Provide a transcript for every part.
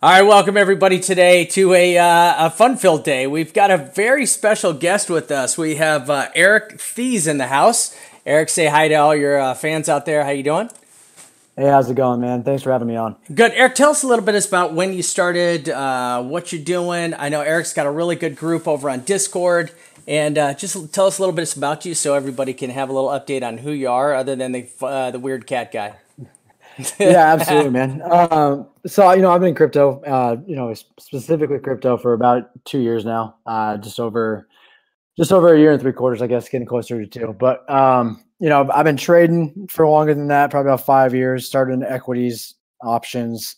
All right, welcome everybody today to a fun-filled day. We've got a very special guest with us. We have Eric Thies in the house. Eric, say hi to all your fans out there. How you doing? Hey, how's it going, man? Thanks for having me on. Good. Eric, tell us a little bit about when you started, what you're doing. I know Eric's got a really good group over on Discord, and just tell us a little bit about you so everybody can have a little update on who you are, other than the weird cat guy. Yeah, absolutely, man. So I've been in crypto, specifically crypto for about 2 years now. Just over a year and 3 quarters, I guess, getting closer to two. But I've been trading for longer than that, probably about 5 years. Started in equities, options,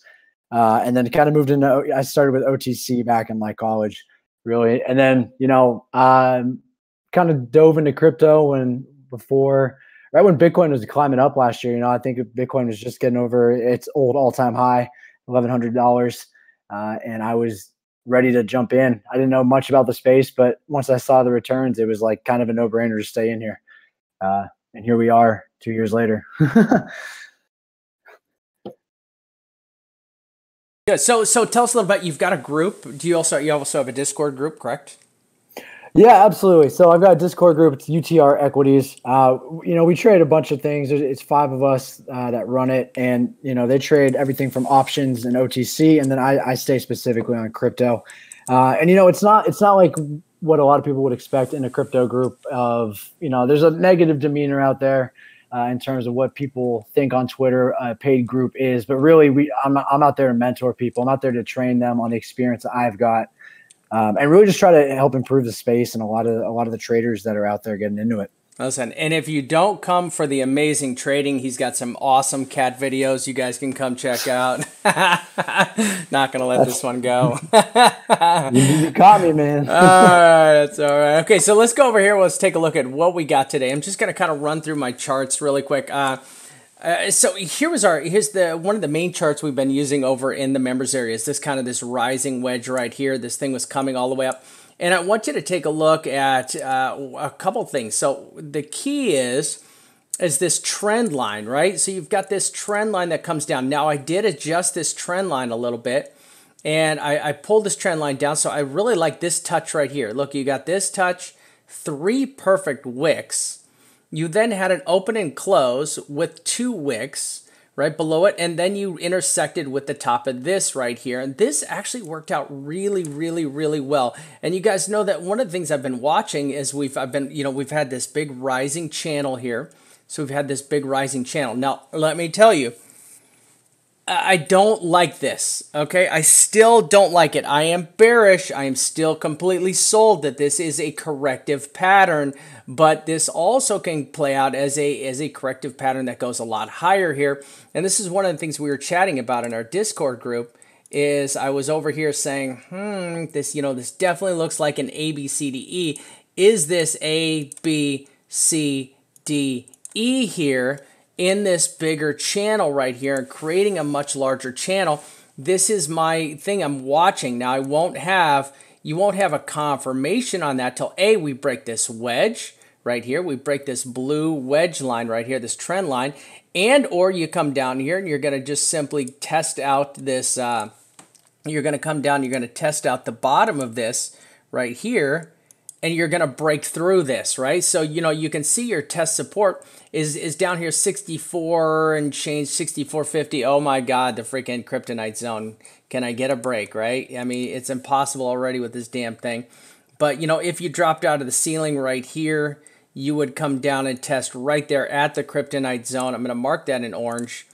and then kind of moved into. I started with OTC back in my college, really, and then kind of dove into crypto right when Bitcoin was climbing up last year. I think Bitcoin was just getting over its old all-time high, $1,100, and I was ready to jump in. I didn't know much about the space, but once I saw the returns, it was like kind of a no-brainer to stay in here. And here we are 2 years later. Yeah. So tell us a little bit. You've got a group. You also have a Discord group, correct? Yeah, absolutely. So I've got a Discord group. It's UTR Equities. We trade a bunch of things. It's five of us that run it, and they trade everything from options and OTC, and then I stay specifically on crypto. It's not like what a lot of people would expect in a crypto group. There's a negative demeanor out there in terms of what people think on Twitter a paid group is, but really I'm out there to mentor people. I'm out there to train them on the experience that I've got. And really just try to help improve the space and a lot of the traders that are out there getting into it. Listen, and if you don't come for the amazing trading, he's got some awesome cat videos you guys can come check out. Not gonna let this one go. You caught me, man. All right, that's all right. Okay, so let's go over here. Let's take a look at what we got today. I'm just gonna kind of run through my charts really quick. So here's one of the main charts we've been using over in the members area. Is this rising wedge right here. This thing was coming all the way up. And I want you to take a look at a couple things. So the key is this trend line, right? So you've got this trend line that comes down. Now I did adjust this trend line a little bit, and I pulled this trend line down. So I really like this touch right here. Look, you got this touch, 3 perfect wicks. You then had an open and close with 2 wicks right below it, and then you intersected with the top of this right here. And this actually worked out really, really, really well. And you guys know that one of the things I've been watching is we've had this big rising channel here. So we've had this big rising channel. Now, let me tell you, I don't like this, okay? I still don't like it. I am bearish. I am still completely sold that this is a corrective pattern, but this also can play out as a corrective pattern that goes a lot higher here. And this is one of the things we were chatting about in our Discord group. Is I was over here saying, this definitely looks like an A, B, C, D, E. Is this A, B, C, D, E here in this bigger channel right here and creating a much larger channel? This is my thing I'm watching. Now you won't have a confirmation on that till A, we break this wedge right here. We break this blue wedge line right here, this trend line, and or you come down here and you're going to just simply test out this, you're going to come down, you're going to test out the bottom of this right here, and you're going to break through this, right? So, you can see your test support is down here 64 and change, 64.50. Oh my God, the freaking kryptonite zone. Can I get a break, right? I mean, it's impossible already with this damn thing. But, if you dropped out of the ceiling right here, you would come down and test right there at the kryptonite zone. I'm going to mark that in orange.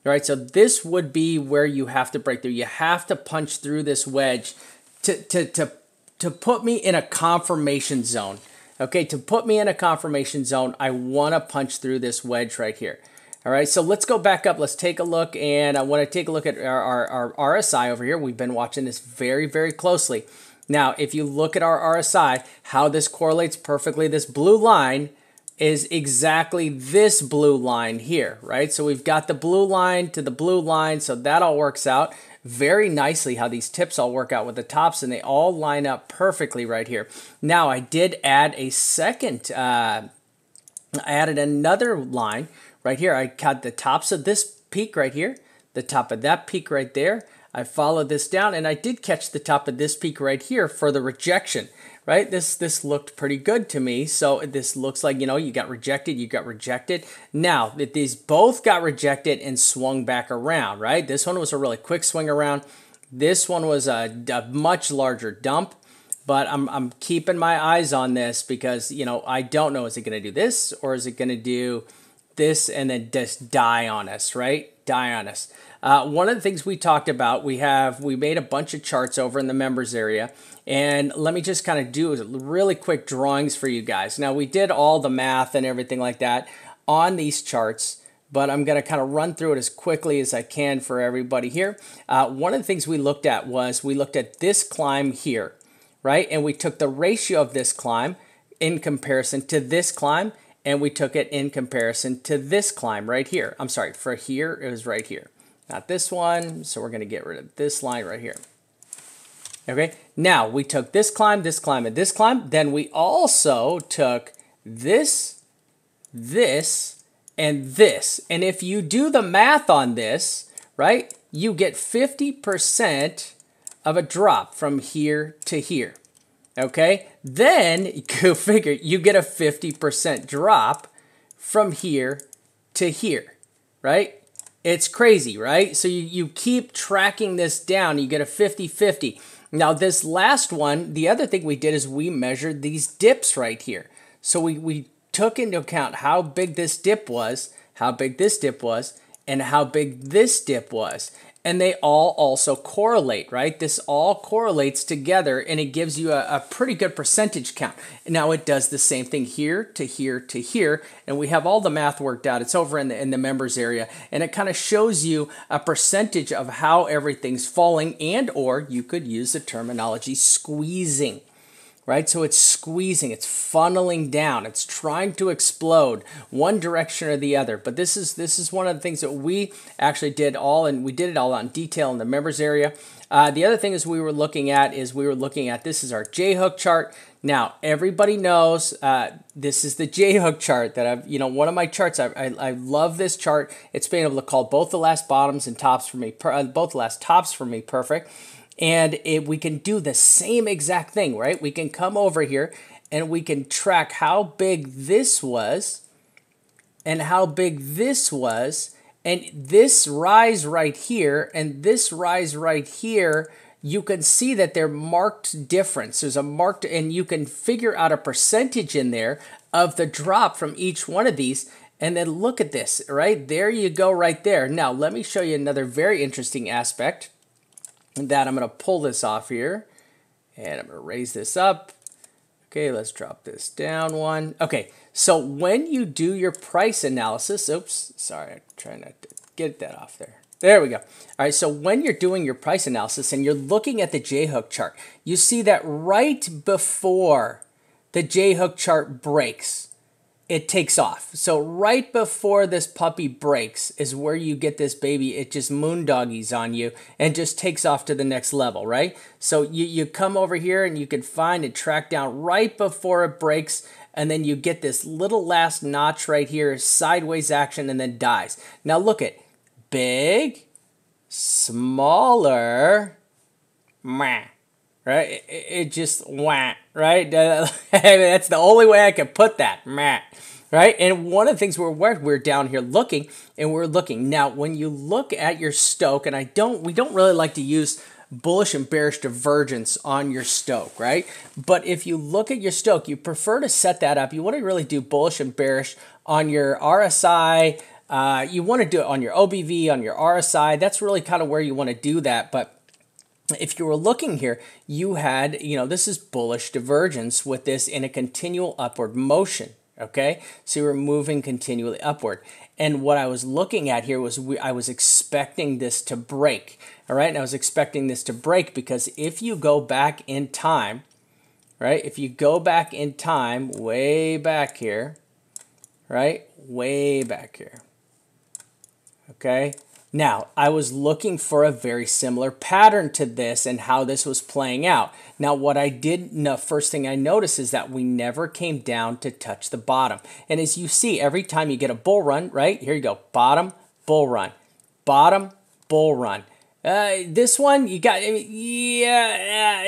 All right, so this would be where you have to break through. You have to punch through this wedge to put me in a confirmation zone. Okay, to put me in a confirmation zone, I want to punch through this wedge right here. All right, so let's go back up. Let's take a look, and I want to take a look at our RSI over here. We've been watching this very, very closely. Now, if you look at our RSI, how this correlates perfectly, this blue line is exactly this blue line here, right? So we've got the blue line to the blue line, so that all works out very nicely how these tips all work out with the tops, and they all line up perfectly right here. Now, I did add a second, I added another line right here. I cut the tops of this peak right here, the top of that peak right there. I followed this down, and I did catch the top of this peak right here for the rejection, right? This looked pretty good to me. So this looks like, you got rejected, you got rejected. Now, that these both got rejected and swung back around, right? This one was a really quick swing around. This one was a much larger dump. But I'm keeping my eyes on this because, I don't know, is it going to do this or is it going to do this and then just die on us, right? Die on us. One of the things we talked about, we made a bunch of charts over in the members area. And let me just kind of do really quick drawings for you guys. Now, we did all the math and everything like that on these charts, but I'm going to kind of run through it as quickly as I can for everybody here. One of the things we looked at was we looked at this climb here. Right? And we took the ratio of this climb in comparison to this climb, and we took it in comparison to this climb right here. I'm sorry, for here, it was right here. Not this one, so we're going to get rid of this line right here. Okay, now we took this climb, and this climb. Then we also took this, and this. And if you do the math on this, right, you get 50% of a drop from here to here. Okay, then go figure, you get a 50% drop from here to here, right? It's crazy, right? So you keep tracking this down, you get a 50-50. Now this last one, the other thing we did is we measured these dips right here. So we took into account how big this dip was, how big this dip was, and how big this dip was. And they all also correlate, right? This all correlates together, and it gives you a pretty good percentage count. Now it does the same thing here to here to here, and we have all the math worked out. It's over in the members area, and it kind of shows you a percentage of how everything's falling, and or you could use the terminology squeezing. Right? So it's squeezing, it's funneling down, it's trying to explode one direction or the other. But this is one of the things that we actually did all, and we did it all on detail in the members area. The other thing is we were looking at this is our J-hook chart. Now everybody knows this is the J-hook chart that I've, one of my charts. I love this chart. It's been able to call both the last bottoms and tops for me, both the last tops for me perfect. And we can do the same exact thing, right? We can come over here and we can track how big this was and how big this was. And this rise right here and this rise right here, you can see that they're marked difference. There's a marked, and you can figure out a percentage in there of the drop from each one of these. And then look at this, right? There you go right there. Now, let me show you another very interesting aspect. That I'm going to pull this off here, and I'm going to raise this up. Okay, let's drop this down one. Okay, so when you do your price analysis, oops, sorry, I'm trying not to get that off there. There we go. All right, so when you're doing your price analysis and you're looking at the J-hook chart, you see that right before the J-hook chart breaks, it takes off. So right before this puppy breaks is where you get this baby. It just moondoggies on you and just takes off to the next level, right? So you come over here and you can find and track down right before it breaks, and then you get this little last notch right here, sideways action, and then dies. Now look at big, smaller, meh. Right? It just went, right? That's the only way I can put that, right? And one of the things we're down here looking, and we're looking. Now, when you look at your Stoke, and we don't really like to use bullish and bearish divergence on your Stoke, right? But if you look at your Stoke, you prefer to set that up. You want to really do bullish and bearish on your RSI. You want to do it on your OBV, on your RSI. That's really kind of where you want to do that. But if you were looking here, you had, this is bullish divergence with this in a continual upward motion, okay? So you were moving continually upward. And what I was looking at here was I was expecting this to break, all right? And I was expecting this to break because if you go back in time, right? If you go back in time, way back here, right? Way back here, okay? Now, I was looking for a very similar pattern to this and how this was playing out. Now, what I did, first thing I noticed is that we never came down to touch the bottom. And as you see, every time you get a bull run, right? Here you go, bottom, bull run, bottom, bull run. This one, you got, yeah,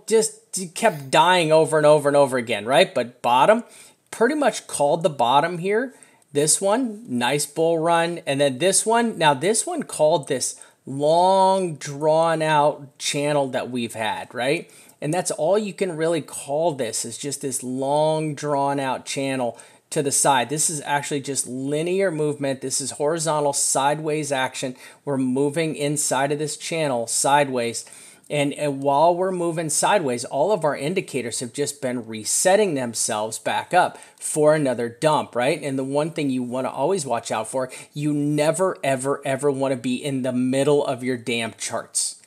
just kept dying over and over and over again, right? But bottom, pretty much called the bottom here. This one, nice bull run. And then this one, now this one called this long drawn out channel that we've had, right? And that's all you can really call this, is just this long drawn out channel to the side. This is actually just linear movement. This is horizontal sideways action. We're moving inside of this channel sideways. And while we're moving sideways, all of our indicators have just been resetting themselves back up for another dump, right? And the one thing you want to always watch out for, you never, ever, ever want to be in the middle of your damn charts.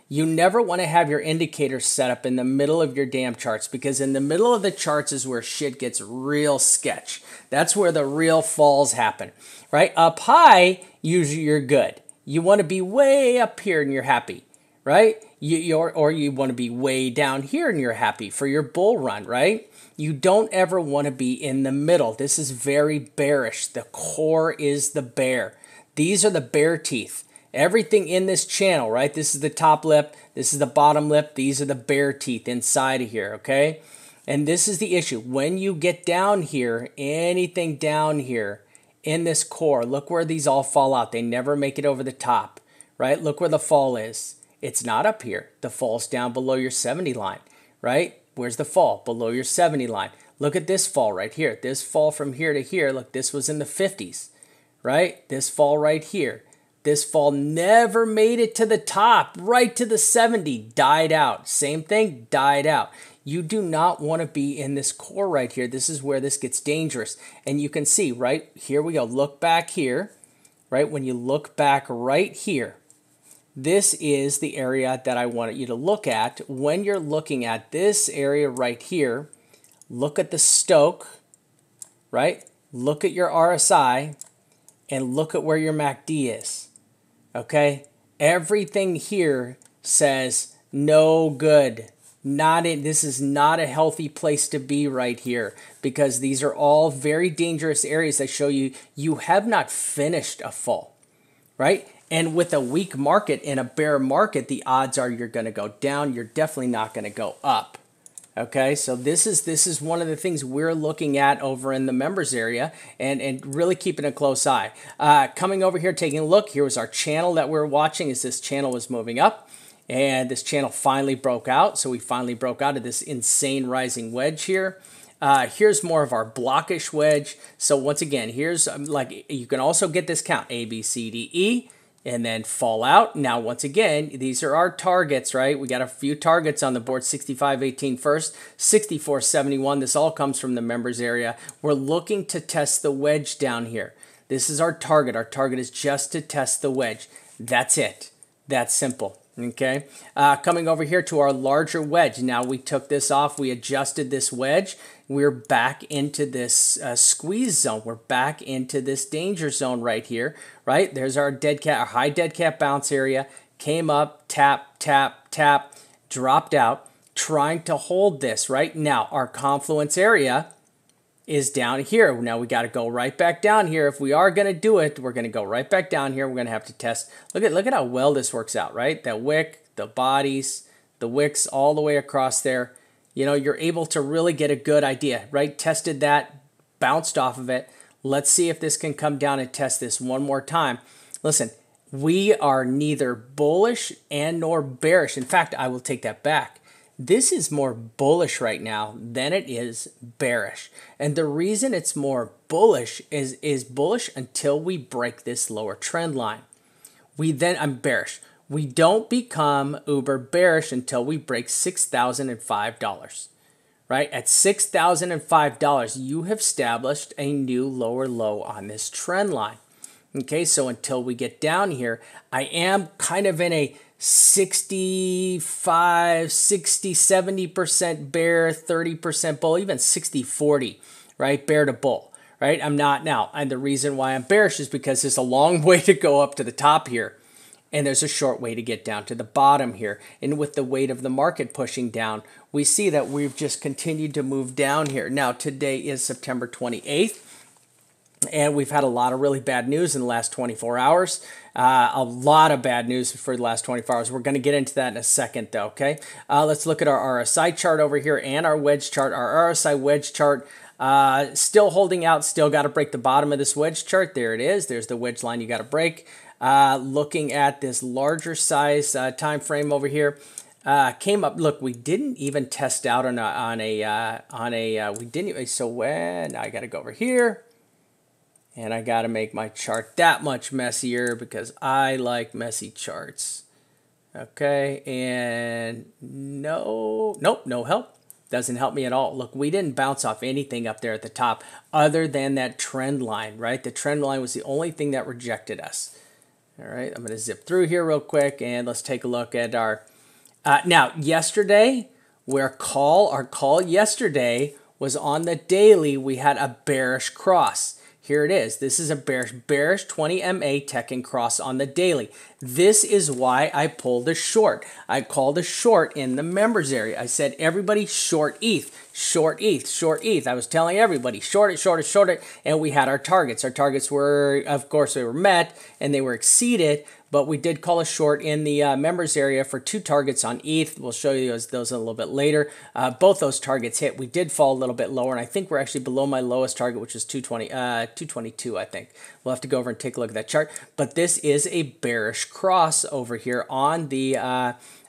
You never want to have your indicators set up in the middle of your damn charts, because in the middle of the charts is where shit gets real sketch. That's where the real falls happen, right? Up high, usually you're good. You want to be way up here and you're happy, right? Or you want to be way down here and you're happy for your bull run, right? You don't ever want to be in the middle. This is very bearish. The core is the bear. These are the bear teeth. Everything in this channel, right? This is the top lip. This is the bottom lip. These are the bear teeth inside of here, okay? And this is the issue. When you get down here, anything down here in this core, look where these all fall out. They never make it over the top, right? Look where the fall is. It's not up here. The fall's down below your 70 line, right? Where's the fall? Below your 70 line. Look at this fall right here. This fall from here to here, look, this was in the 50s, right? This fall right here. This fall never made it to the top, right to the 70, died out. Same thing, died out. You do not want to be in this core right here. This is where this gets dangerous. And you can see, right, here we go. Look back here, right? When you look back right here, this is the area that I want you to look at. When you're looking at this area right here, look at the Stoke, right? Look at your RSI and look at where your MACD is. Okay, everything here says no good. This is not a healthy place to be right here, because these are all very dangerous areas that show you have not finished a fall, right? And with a weak market in a bear market, the odds are you're going to go down. You're definitely not going to go up. Okay, so this is one of the things we're looking at over in the members area, and really keeping a close eye. Coming over here, taking a look, here was our channel that we're watching as this channel was moving up, and this channel finally broke out. So we finally broke out of this insane rising wedge here. Here's more of our blockish wedge. So once again, here's like, you can also get this count, A, B, C, D, E, and then fall out. Now, once again, these are our targets, right? We got a few targets on the board, 65.18 first, 64.71. This all comes from the members area. We're looking to test the wedge down here. This is our target. Our target is just to test the wedge. That's it. That's simple. Okay. Coming over here to our larger wedge. Now we took this off. We adjusted this wedge. We're back into this squeeze zone. We're back into this danger zone right here, right? There's our dead cat, our high dead cat bounce area. Came up, tap, tap, tap, dropped out, trying to hold this right now. Our confluence area is down here. Now we got to go right back down here. If we are going to do it, we're going to go right back down here. We're going to have to test. Look at how well this works out, right? That wick, the bodies, the wicks all the way across there. You know, you're able to really get a good idea, right? Tested that, bounced off of it. Let's see if this can come down and test this one more time. Listen, we are neither bullish and nor bearish. In fact, I will take that back. This is more bullish right now than it is bearish. And the reason it's more bullish is bullish until we break this lower trend line. I'm bearish. We don't become uber bearish until we break $6,005, right? At $6,005, you have established a new lower low on this trend line. Okay, so until we get down here, I am kind of in a 65, 60, 70% bear, 30% bull, even 60-40, right? Bear to bull, right? I'm not now. And the reason why I'm bearish is because there's a long way to go up to the top here. And there's a short way to get down to the bottom here. And with the weight of the market pushing down, we see that we've just continued to move down here. Now, today is September 28th. And we've had a lot of really bad news in the last 24 hours. A lot of bad news for the last 24 hours. We're going to get into that in a second, though, okay? Let's look at our RSI chart over here and our wedge chart. Our RSI wedge chart still holding out, still got to break the bottom of this wedge chart. There it is. There's the wedge line you got to break. Looking at this larger size time frame over here. Came up. Look, we didn't even test out we didn't. So when I got to go over here. And I got to make my chart that much messier because I like messy charts. Okay, and nope, no help. Doesn't help me at all. Look, we didn't bounce off anything up there at the top other than that trend line, right? The trend line was the only thing that rejected us. All right, I'm going to zip through here real quick, and let's take a look at our... now, yesterday, our call yesterday was on the daily. We had a bearish cross. Here it is. This is a bearish 20 MA tech and cross on the daily. This is why I pulled a short. I called a short in the members area. I said, everybody short ETH, short ETH, short ETH. I was telling everybody, short it, short it, short it. And we had our targets. Our targets were, of course, they were met and they were exceeded. But we did call a short in the members area for 2 targets on ETH. We'll show you those a little bit later. Both those targets hit. We did fall a little bit lower, and I think we're actually below my lowest target, which is 222, I think. We'll have to go over and take a look at that chart. But this is a bearish cross over here on the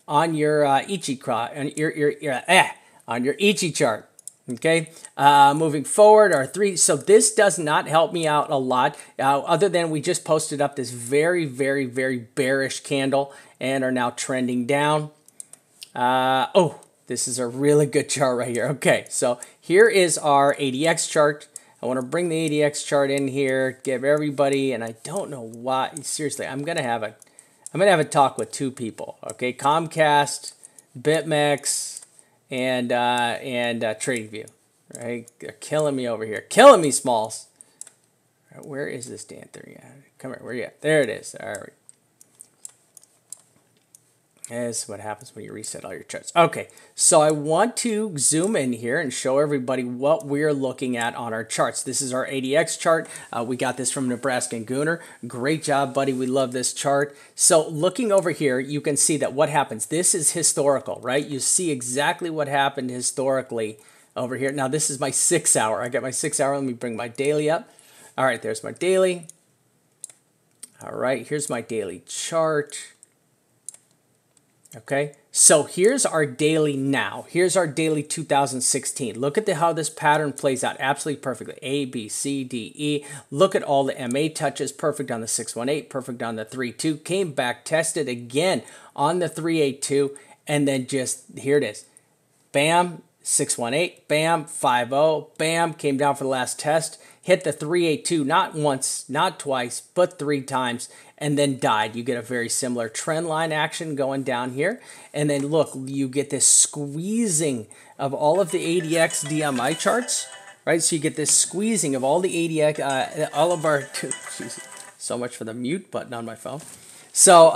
on your Ichi cross, on your Ichi chart. Okay, moving forward, our 3. So this does not help me out a lot, other than we just posted up this very, very, very bearish candle and are now trending down. Oh, this is a really good chart right here. Okay, so here is our ADX chart. I want to bring the ADX chart in here, give everybody, and I don't know why. Seriously, I'm gonna have a talk with 2 people. Okay, Comcast, BitMEX. And TradingView, right? They're killing me over here. Killing me, Smalls. Right, where is this damn thing? Come here. Where you at? There it is. All right. This is what happens when you reset all your charts. Okay, so I want to zoom in here and show everybody what we're looking at on our charts. This is our ADX chart. We got this from Nebraska and Gooner. Great job, buddy. We love this chart. So looking over here, you can see that what happens. This is historical, right? You see exactly what happened historically over here. Now, this is my 6 hour. I got my 6 hour. Let me bring my daily up. All right, there's my daily. All right, here's my daily chart. Okay, so here's our daily now. Here's our daily 2016. Look at how this pattern plays out absolutely perfectly. A, B, C, D, E. Look at all the MA touches. Perfect on the 618, perfect on the 32. Came back, tested again on the 382, and then just, here it is. Bam, 618, bam, 50, bam, came down for the last test. Hit the 382, not once, not twice, but 3 times, and then died. You get a very similar trend line action going down here. And then look, you get this squeezing of all of the ADX DMI charts, right? So you get this squeezing of all the ADX, all of our, geez, so much for the mute button on my phone. So,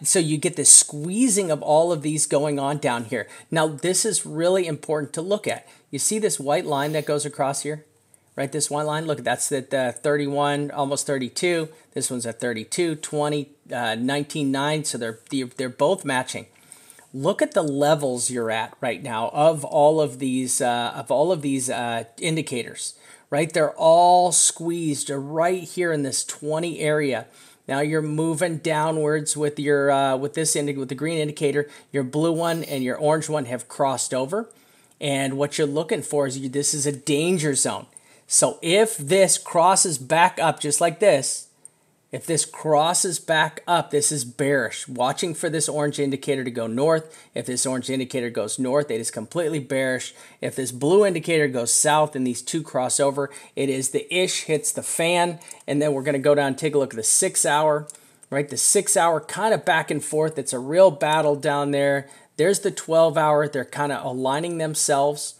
so you get this squeezing of all of these going on down here. Now, this is really important to look at. You see this white line that goes across here? Right, this one line, look, that's at 31, almost 32. This one's at 32, 20, 19.9, so they're both matching. Look at the levels you're at right now of all of these indicators, right? They're all squeezed right here in this 20 area. Now you're moving downwards with your with the green indicator. Your blue one and your orange one have crossed over, and what you're looking for is this is a danger zone. So if this crosses back up just like this, if this crosses back up, this is bearish. Watching for this orange indicator to go north. If this orange indicator goes north, it is completely bearish. If this blue indicator goes south and these two cross over, it is the ish hits the fan. And then we're going to go down and take a look at the 6 hour, right? The 6 hour kind of back and forth. It's a real battle down there. There's the 12 hour. They're kind of aligning themselves.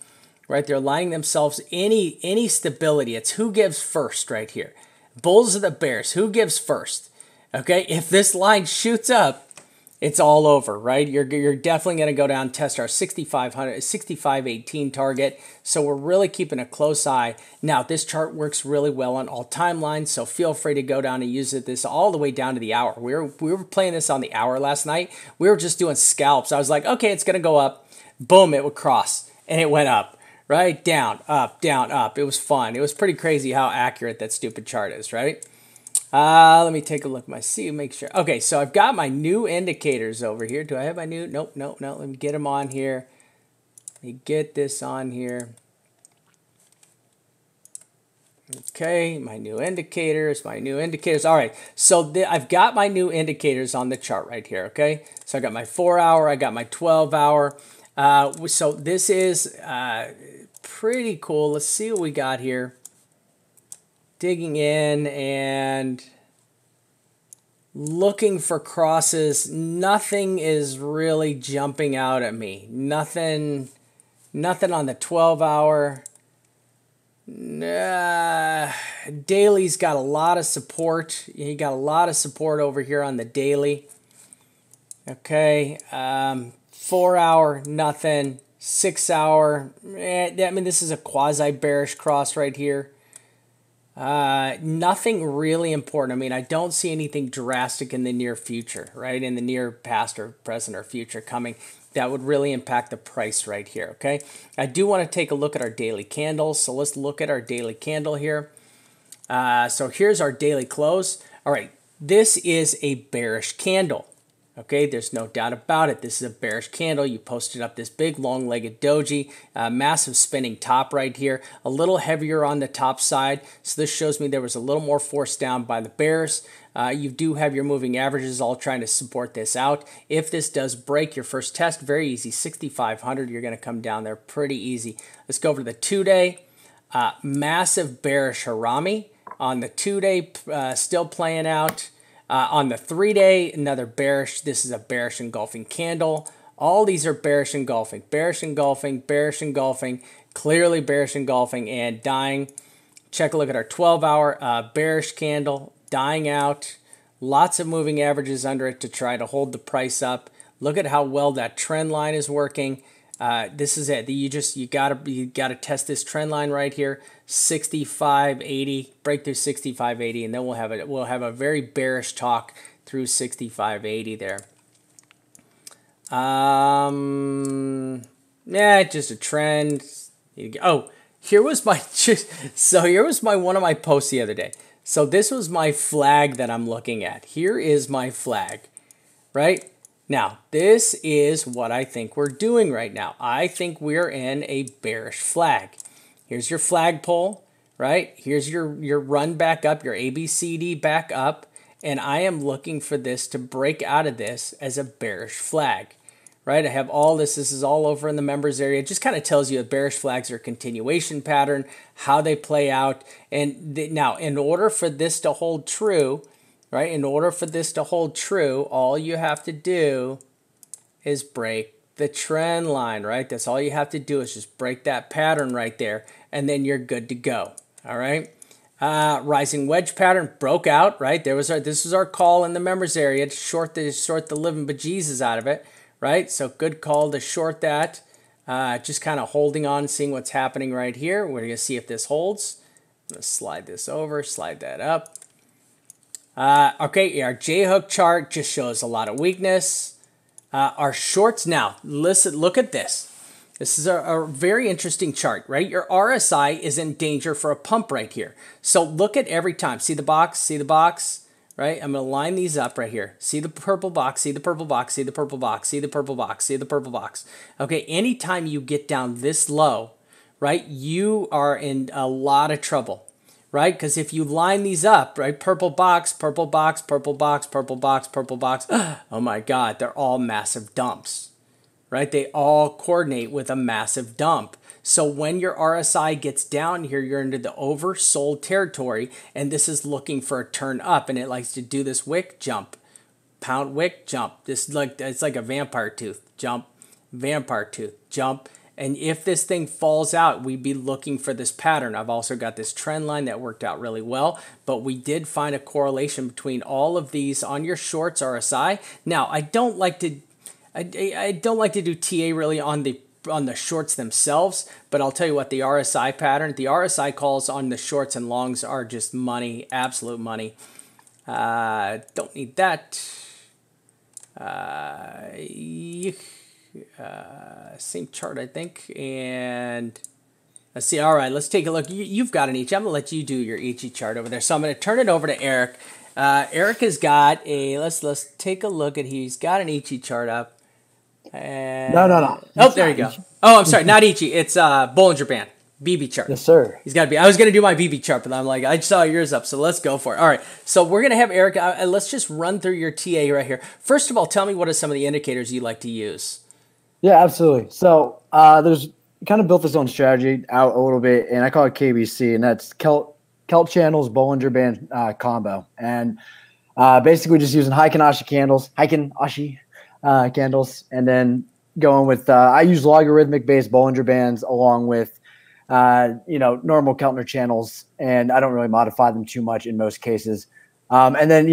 Right, they're aligning themselves. Any stability. It's who gives first right here. Bulls or the bears? Who gives first? Okay, if this line shoots up, it's all over, right? You're definitely going to go down and test our 6,500, 6,518 target. So we're really keeping a close eye. Now, this chart works really well on all timelines, so feel free to go down and use it this all the way down to the hour. We were playing this on the hour last night. We were just doing scalps. I was like, okay, it's going to go up. Boom, it would cross, and it went up, right? Down, up, down, up. It was fun. It was pretty crazy how accurate that stupid chart is, right? Let me take a look at make sure. Okay, so I've got my new indicators over here. Do I have my new? Nope, nope, no. Let me get them on here. Let me get this on here. Okay, my new indicators, All right, so I've got my new indicators on the chart right here, okay? So I got my 4-hour, I got my 12-hour. So this is pretty cool. Let's see what we got here. Digging in and looking for crosses. Nothing is really jumping out at me. Nothing on the 12-hour. Daily's got a lot of support. You got a lot of support over here on the daily. Okay, 4-hour, nothing. 6-hour, I mean, this is a quasi-bearish cross right here. Nothing really important. I mean, I don't see anything drastic in the near future, right? In the near past or present or future coming that would really impact the price right here, okay? I do want to take a look at our daily candles. So let's look at our daily candle here. So here's our daily close. All right, this is a bearish candle. Okay, there's no doubt about it. This is a bearish candle. You posted up this big long-legged doji, massive spinning top right here, a little heavier on the top side. So this shows me there was a little more force down by the bears. You do have your moving averages all trying to support this out. If this does break your first test, very easy, 6,500, you're going to come down there pretty easy. Let's go over to the 2-day. Massive bearish harami on the 2-day, still playing out. On the 3-day, another bearish. This is a bearish engulfing candle. All these are bearish engulfing, bearish engulfing, bearish engulfing, clearly bearish engulfing and dying. Check a look at our 12-hour bearish candle, dying out. Lots of moving averages under it to try to hold the price up. Look at how well that trend line is working. This is it. You gotta test this trend line right here, 65.80, break through 65.80, and then we'll have a very bearish talk through 65.80 there. Yeah, just a trend. Oh, here was my one of my posts the other day. So this was my flag that I'm looking at. Here is my flag, right? Now, this is what I think we're doing right now. I think we're in a bearish flag. Here's your flagpole, right? Here's your run back up, your ABCD back up, and I am looking for this to break out of this as a bearish flag, right? I have all this. This is all over in the members area. It just kind of tells you that bearish flags are a continuation pattern, how they play out. And now, in order for this to hold true, right? In order for this to hold true, all you have to do is break the trend line, right? That's all you have to do is just break that pattern right there, and then you're good to go, all right? Rising wedge pattern broke out, right? This is our call in the members area to short the living bejesus out of it, right? So good call to short that. Just kind of holding on, seeing what's happening right here. We're going to see if this holds. I'm going to slide this over, slide that up. Okay, our J-hook chart just shows a lot of weakness. Our shorts now, listen, look at this. This is a very interesting chart, right? Your RSI is in danger for a pump right here. So look at every time. See the box, right? I'm going to line these up right here. See the purple box, see the purple box, see the purple box, see the purple box, see the purple box. Okay, anytime you get down this low, right, you are in a lot of trouble. Right? Because if you line these up, right, purple box, purple box, purple box, purple box, purple box, oh my God, they're all massive dumps, right? They all coordinate with a massive dump. So when your RSI gets down here, you're into the oversold territory, and this is looking for a turn up, and it likes to do this wick jump, pound wick jump. It's like a vampire tooth, jump, vampire tooth, jump. And if this thing falls out, we'd be looking for this pattern. I've also got this trend line that worked out really well, but we did find a correlation between all of these on your shorts RSI. Now, I don't like to do TA really on the shorts themselves, but I'll tell you what, the RSI pattern, the RSI calls on the shorts and longs are just money, absolute money. Don't need that. Same chart, I think. And let's see. All right, let's take a look. You've got an ET. I'm going to let you do your ET chart over there. So I'm going to turn it over to Eric. Eric has got a, let's take a look at, he's got an ET chart up. And, no. Oh, there you go. Oh, I'm sorry. Not ET. It's Bollinger Band. BB chart. Yes, sir. He's got to be. I was going to do my BB chart, but I'm like, I saw yours up, so let's go for it. All right. So we're going to have Eric. Let's just run through your TA right here. First of all, tell me what are some of the indicators you like to use? Yeah, absolutely. So there's kind of built this own strategy out a little bit, and I call it KBC, and that's Kelt Channels Bollinger Band combo. And basically just using Heiken Ashi candles, and then going with I use logarithmic based Bollinger Bands along with normal Keltner channels, and I don't really modify them too much in most cases. And then,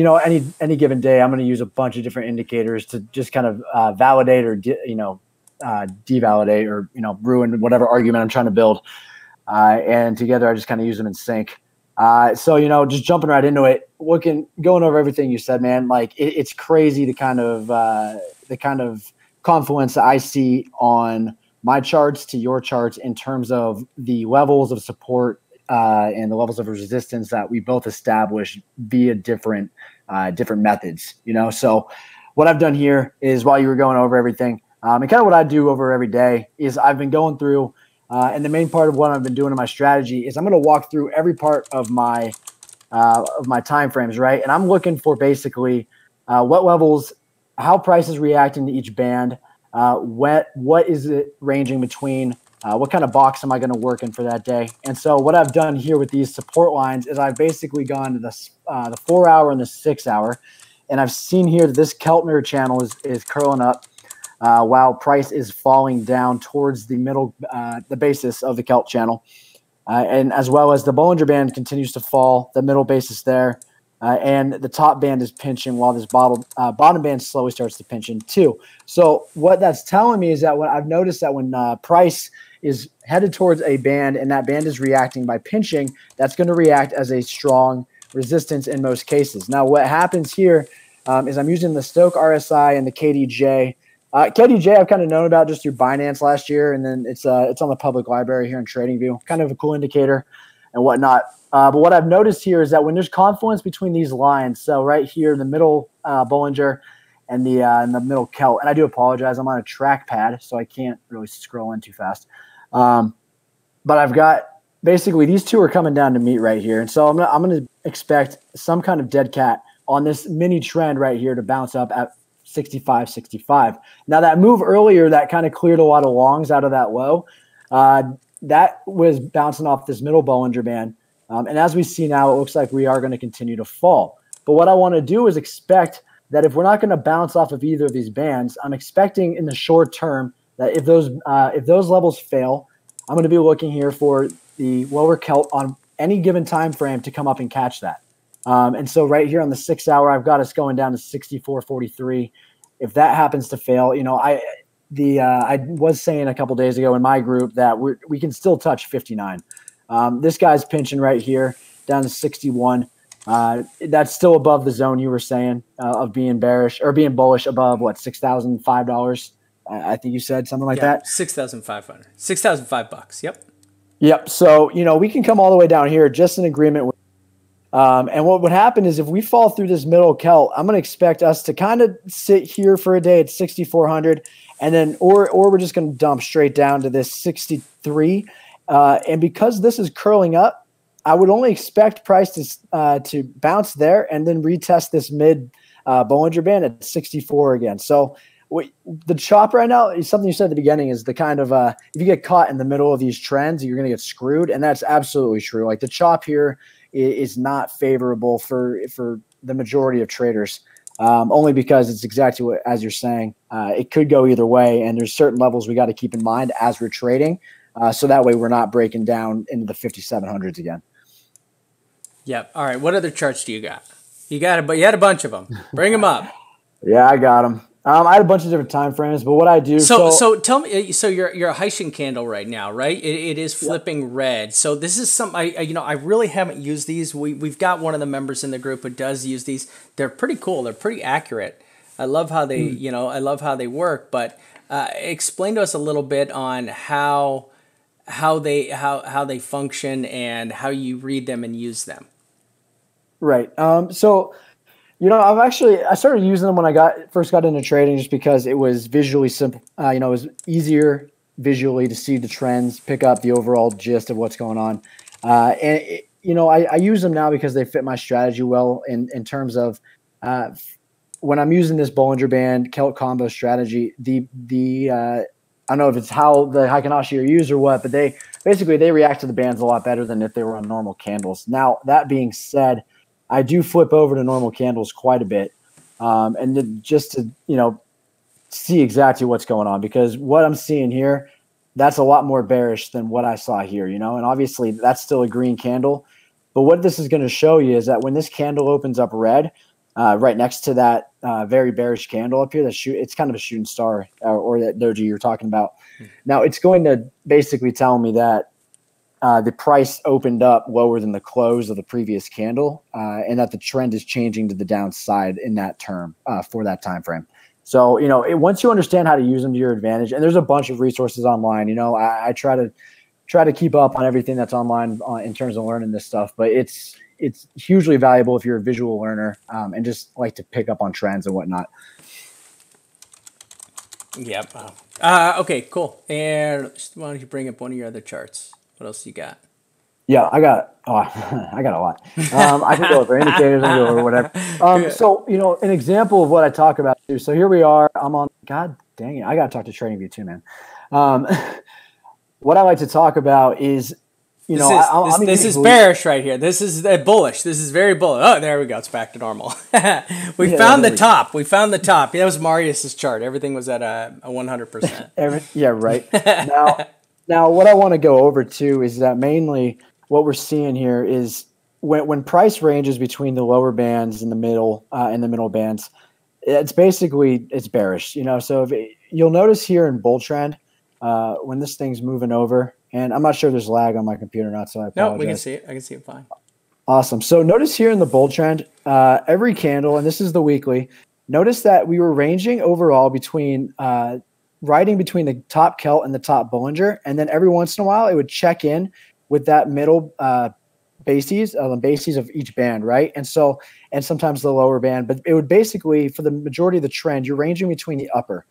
any given day, I'm going to use a bunch of different indicators to just kind of validate or, devalidate or, ruin whatever argument I'm trying to build. And together, I just kind of use them in sync. So, just jumping right into it, going over everything you said, man, like it's crazy the kind of confluence that I see on my charts to your charts in terms of the levels of support and the levels of resistance that we both established via different methods, So what I've done here is, while you were going over everything, and kind of what I do over every day, is I've been going through, and the main part of what I've been doing in my strategy is I'm going to walk through every part of my time frames, right? And I'm looking for basically what levels, how price is reacting to each band. What is it ranging between? What kind of box am I going to work in for that day? And so what I've done here with these support lines is I've basically gone to the 4 hour and the 6 hour, and I've seen here that this Keltner channel is curling up while price is falling down towards the middle, the basis of the Kelt channel, and as well as the Bollinger Band continues to fall, the middle basis there. And the top band is pinching while this bottom band slowly starts to pinch in too. So what that's telling me is that when I've noticed that when price is headed towards a band and that band is reacting by pinching, that's going to react as a strong resistance in most cases. Now, what happens here is I'm using the Stoke RSI and the KDJ. KDJ I've kind of known about just through Binance last year, and then it's on the public library here in TradingView, kind of a cool indicator and whatnot. But what I've noticed here is that when there's confluence between these lines, so right here in the middle Bollinger and the middle Kelt, and I do apologize, I'm on a trackpad, so I can't really scroll in too fast. But I've got basically these two are coming down to meet right here, and so I'm gonna expect some kind of dead cat on this mini trend right here to bounce up at 65.65. Now that move earlier that kind of cleared a lot of longs out of that low, that was bouncing off this middle Bollinger Band. And as we see now, it looks like we are going to continue to fall. But what I want to do is expect that if we're not going to bounce off of either of these bands, I'm expecting in the short term that if those levels fail, I'm going to be looking here for the lower Kelt on any given time frame to come up and catch that. And so right here on the 6 hour, I've got us going down to 64.43. If that happens to fail, I was saying a couple days ago in my group that we can still touch 59. This guy's pinching right here down to 61. That's still above the zone you were saying of being bearish or being bullish above what, $6,005. I think you said something like that. 6,500, $6,005. Yep. So, we can come all the way down here just in agreement with, and what would happen is if we fall through this middle Kelt, I'm going to expect us to kind of sit here for a day at 6,400, and then, or we're just going to dump straight down to this 63. And because this is curling up, I would only expect price to bounce there and then retest this mid Bollinger Band at 64 again. So the chop right now is something you said at the beginning, is the kind of if you get caught in the middle of these trends, you're going to get screwed. And that's absolutely true. Like the chop here is not favorable for the majority of traders. only because it's exactly what, as you're saying, it could go either way. And there's certain levels we got to keep in mind as we're trading. So that way we're not breaking down into the 5,700s again. Yep. All right. What other charts do you got? You got it, but you had a bunch of them. Bring them up. Yeah, I got them. I had a bunch of different time frames, but what I do. So tell me. So you're a Haitian candle right now, right? It is flipping red. So this is something I really haven't used these. We've got one of the members in the group who does use these. They're pretty cool. They're pretty accurate. I love how they I love how they work. But explain to us a little bit on how they function and how you read them and use them. Right. So. I started using them when I first got into trading just because it was visually simple. It was easier visually to see the trends, pick up the overall gist of what's going on. I use them now because they fit my strategy well in terms of when I'm using this Bollinger Band Celt combo strategy, I don't know if it's how the Heikin-Ashi are used or what, but they react to the bands a lot better than if they were on normal candles. Now, that being said, I do flip over to normal candles quite a bit, just to see exactly what's going on, because what I'm seeing here, that's a lot more bearish than what I saw here, and obviously that's still a green candle, but what this is going to show you is that when this candle opens up red, right next to that very bearish candle up here, it's kind of a shooting star or that doji you're talking about. Now it's going to basically tell me that the price opened up lower than the close of the previous candle, and that the trend is changing to the downside in that term for that time frame. So, once you understand how to use them to your advantage, and there's a bunch of resources online, I try to keep up on everything that's online in terms of learning this stuff, but it's hugely valuable if you're a visual learner and just like to pick up on trends and whatnot. Yep. Okay, cool. And why don't you bring up one of your other charts? What else you got? Yeah, I got a lot. I can go over indicators, I can go over whatever. So, an example of what I talk about too. So here we are. I'm on. God dang it! I got to talk to TradingView too, man. What I like to talk about is, this is bearish right here. This is bullish. This is very bullish. Oh, there we go. It's back to normal. We found the top. We found the top. That was Marius's chart. Everything was at a 100%. Yeah, right. Now, what I want to go over too is that mainly what we're seeing here is when price ranges between the lower bands and the middle bands, it's bearish. So you'll notice here in bull trend when this thing's moving over, and I'm not sure if there's lag on my computer or not, so I apologize. No, we can see it. I can see it fine. Awesome. So notice here in the bull trend, every candle, and this is the weekly. Notice that we were ranging overall between riding between the top Celt and the top Bollinger, and then every once in a while it would check in with that middle bases of each band, right? And sometimes the lower band, but it would basically, for the majority of the trend, you're ranging between the upper,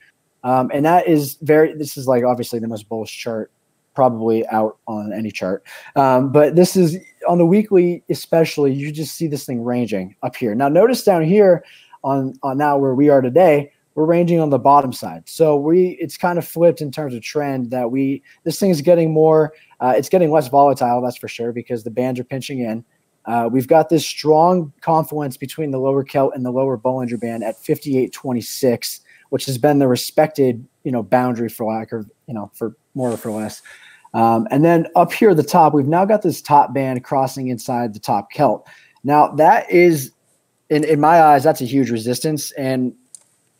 and this is like obviously the most bullish chart probably out on any chart, but this is on the weekly especially. You just see this thing ranging up here. Now notice down here on now where we are today, we're ranging on the bottom side. So it's kind of flipped in terms of trend that this thing is getting more, it's getting less volatile, that's for sure, because the bands are pinching in. We've got this strong confluence between the lower Celt and the lower Bollinger Band at 58.26, which has been the respected, boundary for lack of, for more or for less. And then up here at the top, we've now got this top band crossing inside the top Celt. Now that is, in my eyes, that's a huge resistance, and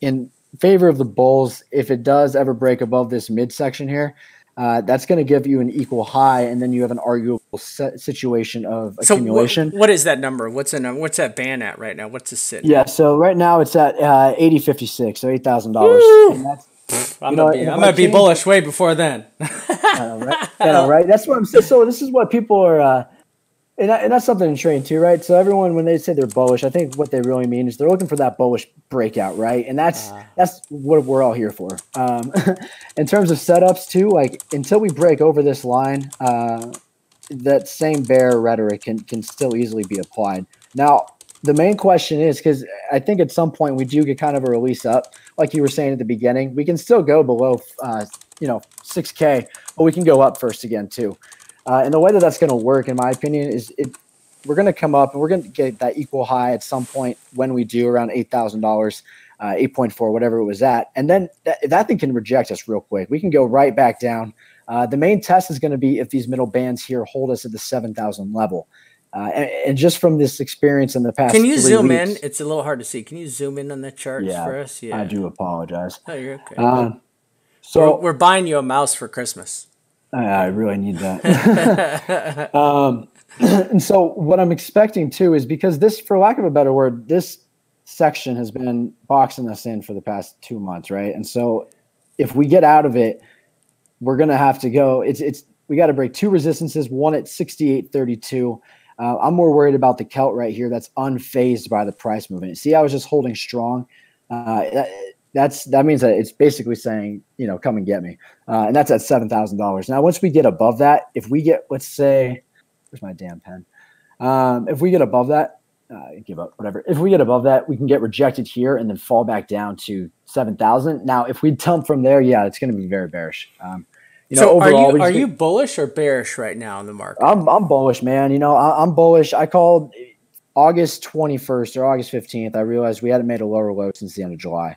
in favor of the bulls, if it does ever break above this midsection here, that's going to give you an equal high, and then you have an arguable situation of accumulation. What is that number? What's that band at right now? What's it sitting? Yeah, so right now it's at 80.56, so $8,000. I'm gonna be bullish way before then. Right? That's what I'm saying. So this is what people are. And that's something in trading too, right? So everyone, when they say they're bullish, I think what they really mean is they're looking for that bullish breakout, right? And that's what we're all here for. In terms of setups too, like until we break over this line, that same bear rhetoric can still easily be applied. Now, the main question is, because I think at some point we do get kind of a release up, like you were saying at the beginning, we can still go below, 6K, but we can go up first again too. And the way that that's going to work, in my opinion, is we're going to come up and we're going to get that equal high at some point when we do around $8,000, 8.4, whatever it was at. And then that thing can reject us real quick. We can go right back down. The main test is going to be if these middle bands here hold us at the 7,000 level. And just from this experience in the past, can you 3 zoom weeks, in? It's a little hard to see. Can you zoom in on the charts for us? Yeah, I do apologize. Oh, you're okay. So we're buying you a mouse for Christmas. I really need that. And so what I'm expecting too is because this, for lack of a better word, this section has been boxing us in for the past 2 months, right? And so if we get out of it, we're gonna have to go. We got to break 2 resistances, one at 68.32. I'm more worried about the Celt right here that's unfazed by the price movement. See, I was just holding strong. That means that it's basically saying, come and get me. And that's at $7,000. Now, once we get above that, if we get, let's say, where's my damn pen? If we get above that, give up, whatever. If we get above that, we can get rejected here and then fall back down to 7,000. Now, if we dump from there, yeah, it's going to be very bearish. So overall, are you bullish or bearish right now in the market? I'm bullish, man. I'm bullish. I called August 21st or August 15th. I realized we hadn't made a lower low since the end of July.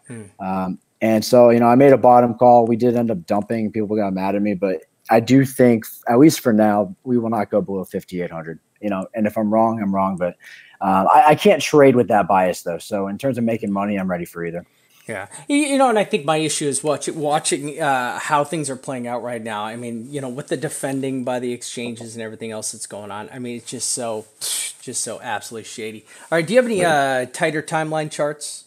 And so, I made a bottom call. We did end up dumping. People got mad at me, but I do think, at least for now, we will not go below 5,800. And if I'm wrong, I'm wrong. But I can't trade with that bias, though. So in terms of making money, I'm ready for either. Yeah. And I think my issue is watching how things are playing out right now. I mean, with the defending by the exchanges and everything else that's going on. I mean, it's just so absolutely shady. All right. Do you have any tighter timeline charts?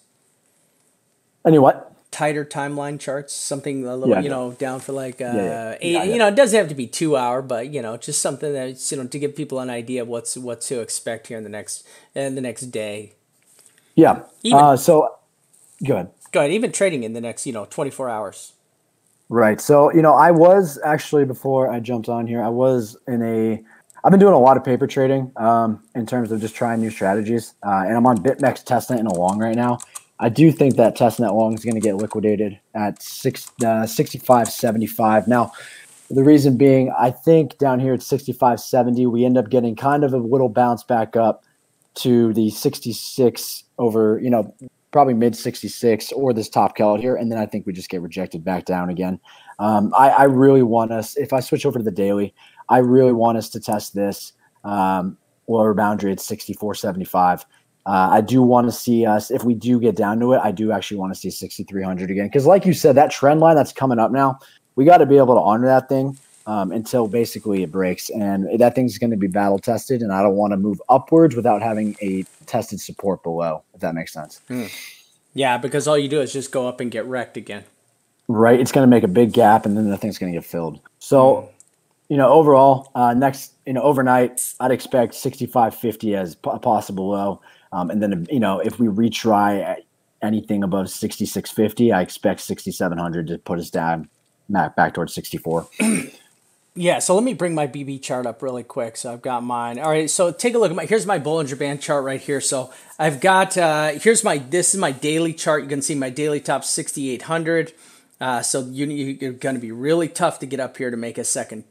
Any what? Tighter timeline charts, something a little, down for like 8. It doesn't have to be 2 hour, but just something that's to give people an idea of what to expect here in the next day. Yeah. So go ahead. Go ahead. Even trading in the next 24 hours. Right. So I was actually, before I jumped on here, I've been doing a lot of paper trading in terms of just trying new strategies, and I'm on BitMEX testnet in a long right now. I do think that testnet long is going to get liquidated at 65.75. Now, the reason being, I think down here at 65.70, we end up getting kind of a little bounce back up to the 66 over, probably mid 66 or this top Celt here. And then I think we just get rejected back down again. I really want us, if I switch over to the daily, I really want us to test this lower boundary at 64.75. I do want to see us, if we do get down to it, I do actually want to see 6,300 again. Because like you said, that trend line that's coming up now, we got to be able to honor that thing until basically it breaks. And that thing's going to be battle tested. And I don't want to move upwards without having a tested support below, if that makes sense. Yeah, because all you do is just go up and get wrecked again. Right. It's going to make a big gap and then the thing's going to get filled. So, overall, next, overnight, I'd expect 65.50 as a possible low. And then, if we retry anything above 66.50, I expect 6,700 to put us down back towards 64. Yeah, so let me bring my BB chart up really quick. So I've got mine. All right, so take a look at here's my Bollinger Band chart right here. So I've got, this is my daily chart. You can see my daily top 6,800. So you're going to be really tough to get up here to make a second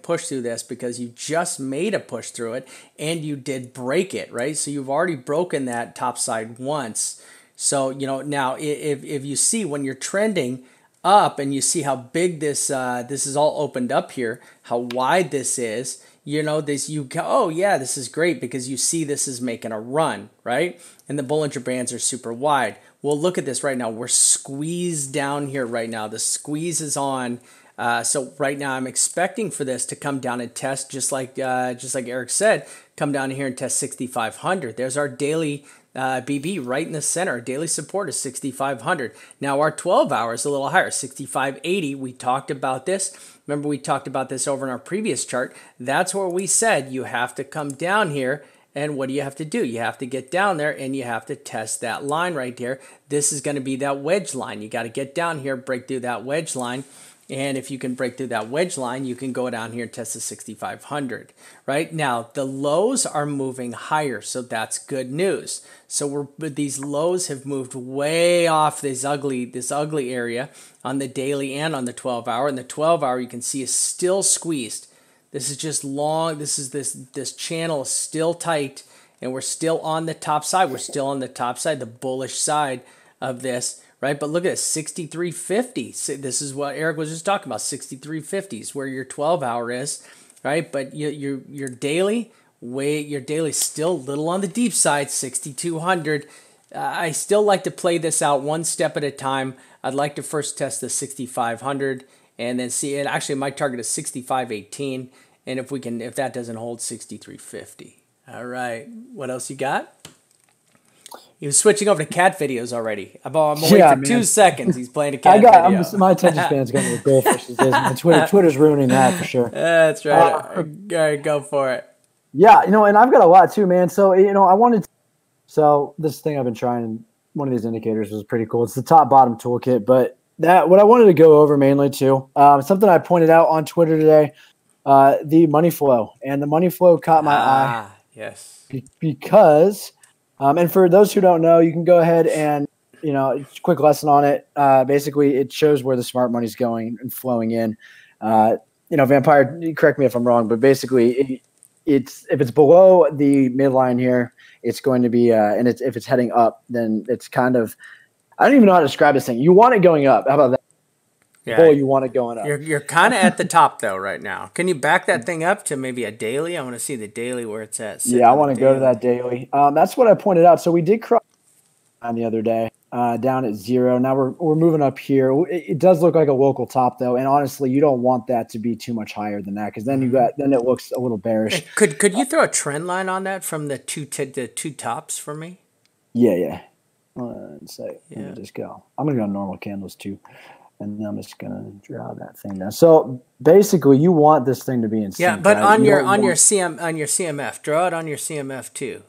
push through this because you just made a push through it and you did break it, right? So you've already broken that top side once. So, now if you see when you're trending up and you see how big this is all opened up here, how wide this is, you go, oh yeah, this is great because you see this is making a run, right? And the Bollinger Bands are super wide. Well, look at this right now. We're squeezed down here right now. The squeeze is on. So right now I'm expecting for this to come down and test, just like Eric said, come down here and test 6,500. There's our daily BB right in the center. Our daily support is 6,500. Now our 12 hours is a little higher, 6,580. We talked about this. Remember we talked about this over in our previous chart. That's where we said you have to come down here. And what do you have to do? You have to get down there and you have to test that line right there. This is going to be that wedge line. You got to get down here, break through that wedge line. And if you can break through that wedge line, you can go down here and test the 6,500, right? Now, the lows are moving higher, so that's good news. So these lows have moved way off this ugly area on the daily and on the 12 hour. And the 12 hour, you can see, is still squeezed. This is just long. This channel is still tight, and we're still on the top side. We're still on the top side, the bullish side of this, right? But look at this, 63.50. This is what Eric was just talking about. 63.50 is where your 12-hour is, right? But your daily still a little on the deep side, 6,200. I still like to play this out one step at a time. I'd like to first test the 6,500 and then see it. Actually, my target is 65.18, and if that doesn't hold, 63.50. All right, what else you got? He was switching over to cat videos already. I'm waiting for 2 seconds. He's playing a cat video. My attention span's going to go goldfish these days. Twitter's ruining that for sure. That's right. All right, go for it. Yeah, and I've got a lot too, man. So, so this thing I've been trying, one of these indicators was pretty cool. It's the top bottom toolkit, but what I wanted to go over mainly too, something I pointed out on Twitter today, the money flow, and the money flow caught my eye. Yes. Because, and for those who don't know, you can go ahead and, quick lesson on it. Basically, it shows where the smart money's going and flowing in. Vampire, correct me if I'm wrong, but basically, if it's below the midline here, it's going to be, if it's heading up, then it's kind of, I don't even know how to describe this thing. You want it going up. How about that? Yeah, you want it going up. You're kind of at the top though right now. Can you back that thing up to maybe a daily? I want to see the daily where it's at. Yeah, I want to go to that daily. That's what I pointed out. So we did cross the other day down at 0. Now we're moving up here. It does look like a local top though, and honestly, you don't want that to be too much higher than that because then it looks a little bearish. Could you throw a trend line on that from the two tops for me? Yeah. Let's say, let me just go. I'm gonna go normal candles too. And then I'm just gonna draw that thing down. So basically, you want this thing to be in sync. Yeah, but right? on your CMF, draw it on your CMF too.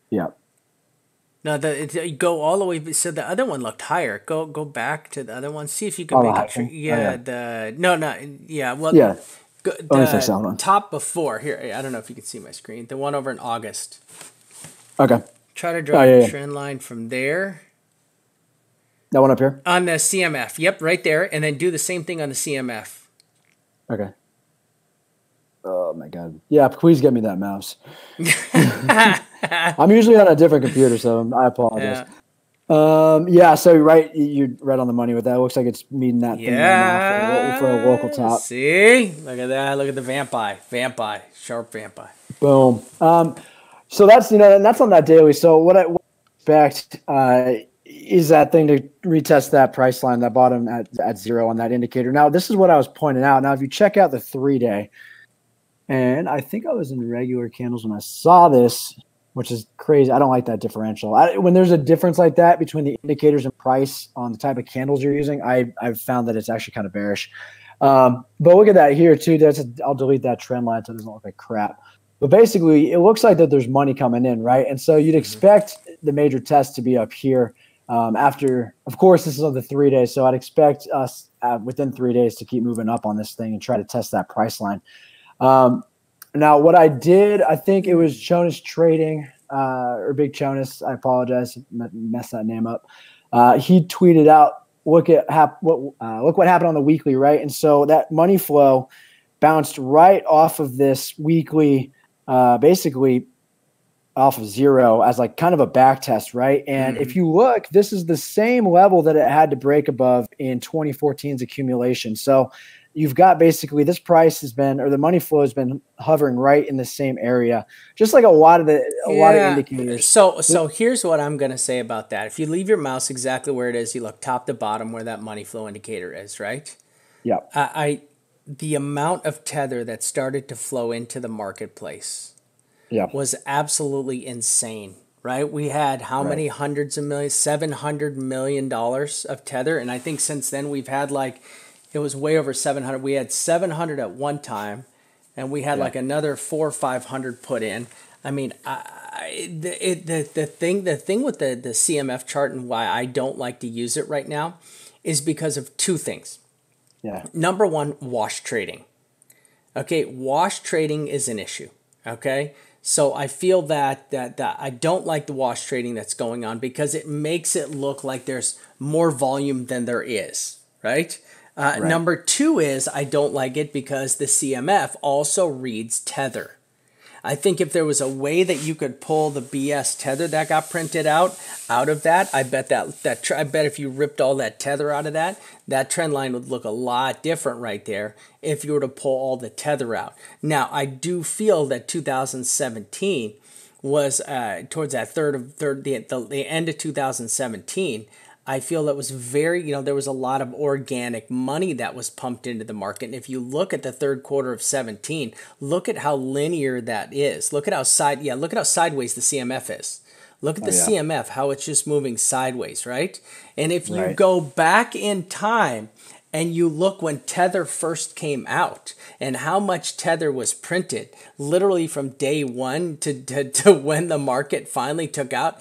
Yeah. No, go all the way. So the other one looked higher. Go back to the other one. See if you can make it. The top before here. I don't know if you can see my screen. The one over in August. Okay. Try to draw a trend line from there. That one up here? On the CMF. Yep, right there. And then do the same thing on the CMF. Okay. Oh, my God. Yeah, please get me that mouse. I'm usually on a different computer, so I apologize. So you're right on the money with that. It looks like it's meeting that thing right now for a local top. See? Look at that. Look at the Vampi. Sharp Vampi. Boom. So that's, and that's on that daily. So what I expect is that thing to retest that price line, that bottom at 0 on that indicator. Now, this is what I was pointing out. Now, if you check out the 3-day, and I think I was in regular candles when I saw this, which is crazy. I don't like that differential. When there's a difference like that between the indicators and price on the type of candles you're using, I've found that it's actually kind of bearish. But look at that here too. I'll delete that trend line so it doesn't look like crap. But basically, it looks like that there's money coming in, right? And so you'd expect the major test to be up here. After, of course, this is on the 3 days, so I'd expect us within 3 days to keep moving up on this thing and try to test that price line. Now, what I did, I think it was Jonas Trading or Big Jonas. I apologize, messed that name up. He tweeted out, "Look what happened on the weekly, right?" And so that money flow bounced right off of this weekly, basically off of 0 as like kind of a back test, right? And if you look, this is the same level that it had to break above in 2014's accumulation. So you've got basically this price has been, or the money flow has been hovering right in the same area, just like a lot of indicators. So here's what I'm going to say about that. If you leave your mouse exactly where it is, you look top to bottom where that money flow indicator is, right? Yeah. The amount of tether that started to flow into the marketplace was absolutely insane, right? We had how many hundreds of millions, $700 million of tether. And I think since then we've had it was way over 700. We had 700 at one time, and we had like another 400 or 500 put in. I mean, the thing with the CMF chart and why I don't like to use it right now is because of two things. Yeah. Number one, wash trading. Okay, wash trading is an issue. Okay, so I feel that I don't like the wash trading that's going on because it makes it look like there's more volume than there is. Right? Right. Number two is I don't like it because the CMF also reads tether. I think if there was a way that you could pull the BS tether that got printed out of that, I bet I bet if you ripped all that tether out of that, that trend line would look a lot different right there if you were to pull all the tether out. Now, I do feel that 2017 was towards that the end of 2017. I feel that was very, there was a lot of organic money that was pumped into the market. And if you look at the third quarter of 17, look at how linear that is. Look at how sideways the CMF is. Look at the CMF, how it's just moving sideways, right? And if you go back in time and you look when Tether first came out and how much Tether was printed, literally from day one to when the market finally took out,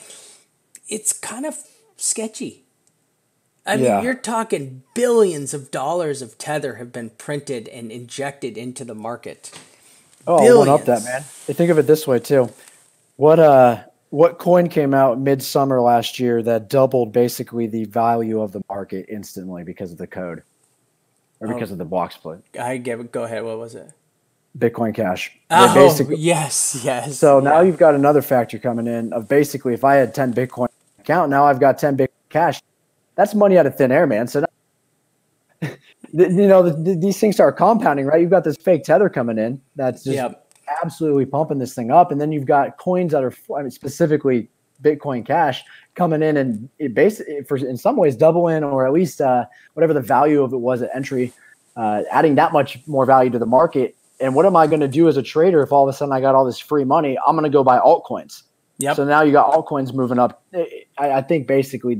it's kind of sketchy. I mean, you're talking billions of dollars of Tether have been printed and injected into the market. Oh, I'll one up that, man. Think of it this way too. What coin came out midsummer last year that doubled basically the value of the market instantly because of the code or because of the block split? Go ahead. What was it? Bitcoin Cash. Oh, yes. So now you've got another factor coming in of basically if I had 10 Bitcoin account, now I've got 10 Bitcoin Cash. That's money out of thin air, man. So, these things start compounding, right? You've got this fake tether coming in that's just absolutely pumping this thing up. And then you've got coins that are, specifically Bitcoin Cash coming in and it basically, in some ways, doubling or at least whatever the value of it was at entry, adding that much more value to the market. And what am I going to do as a trader if all of a sudden I got all this free money? I'm going to go buy altcoins. Yep. So now you got altcoins moving up. I think basically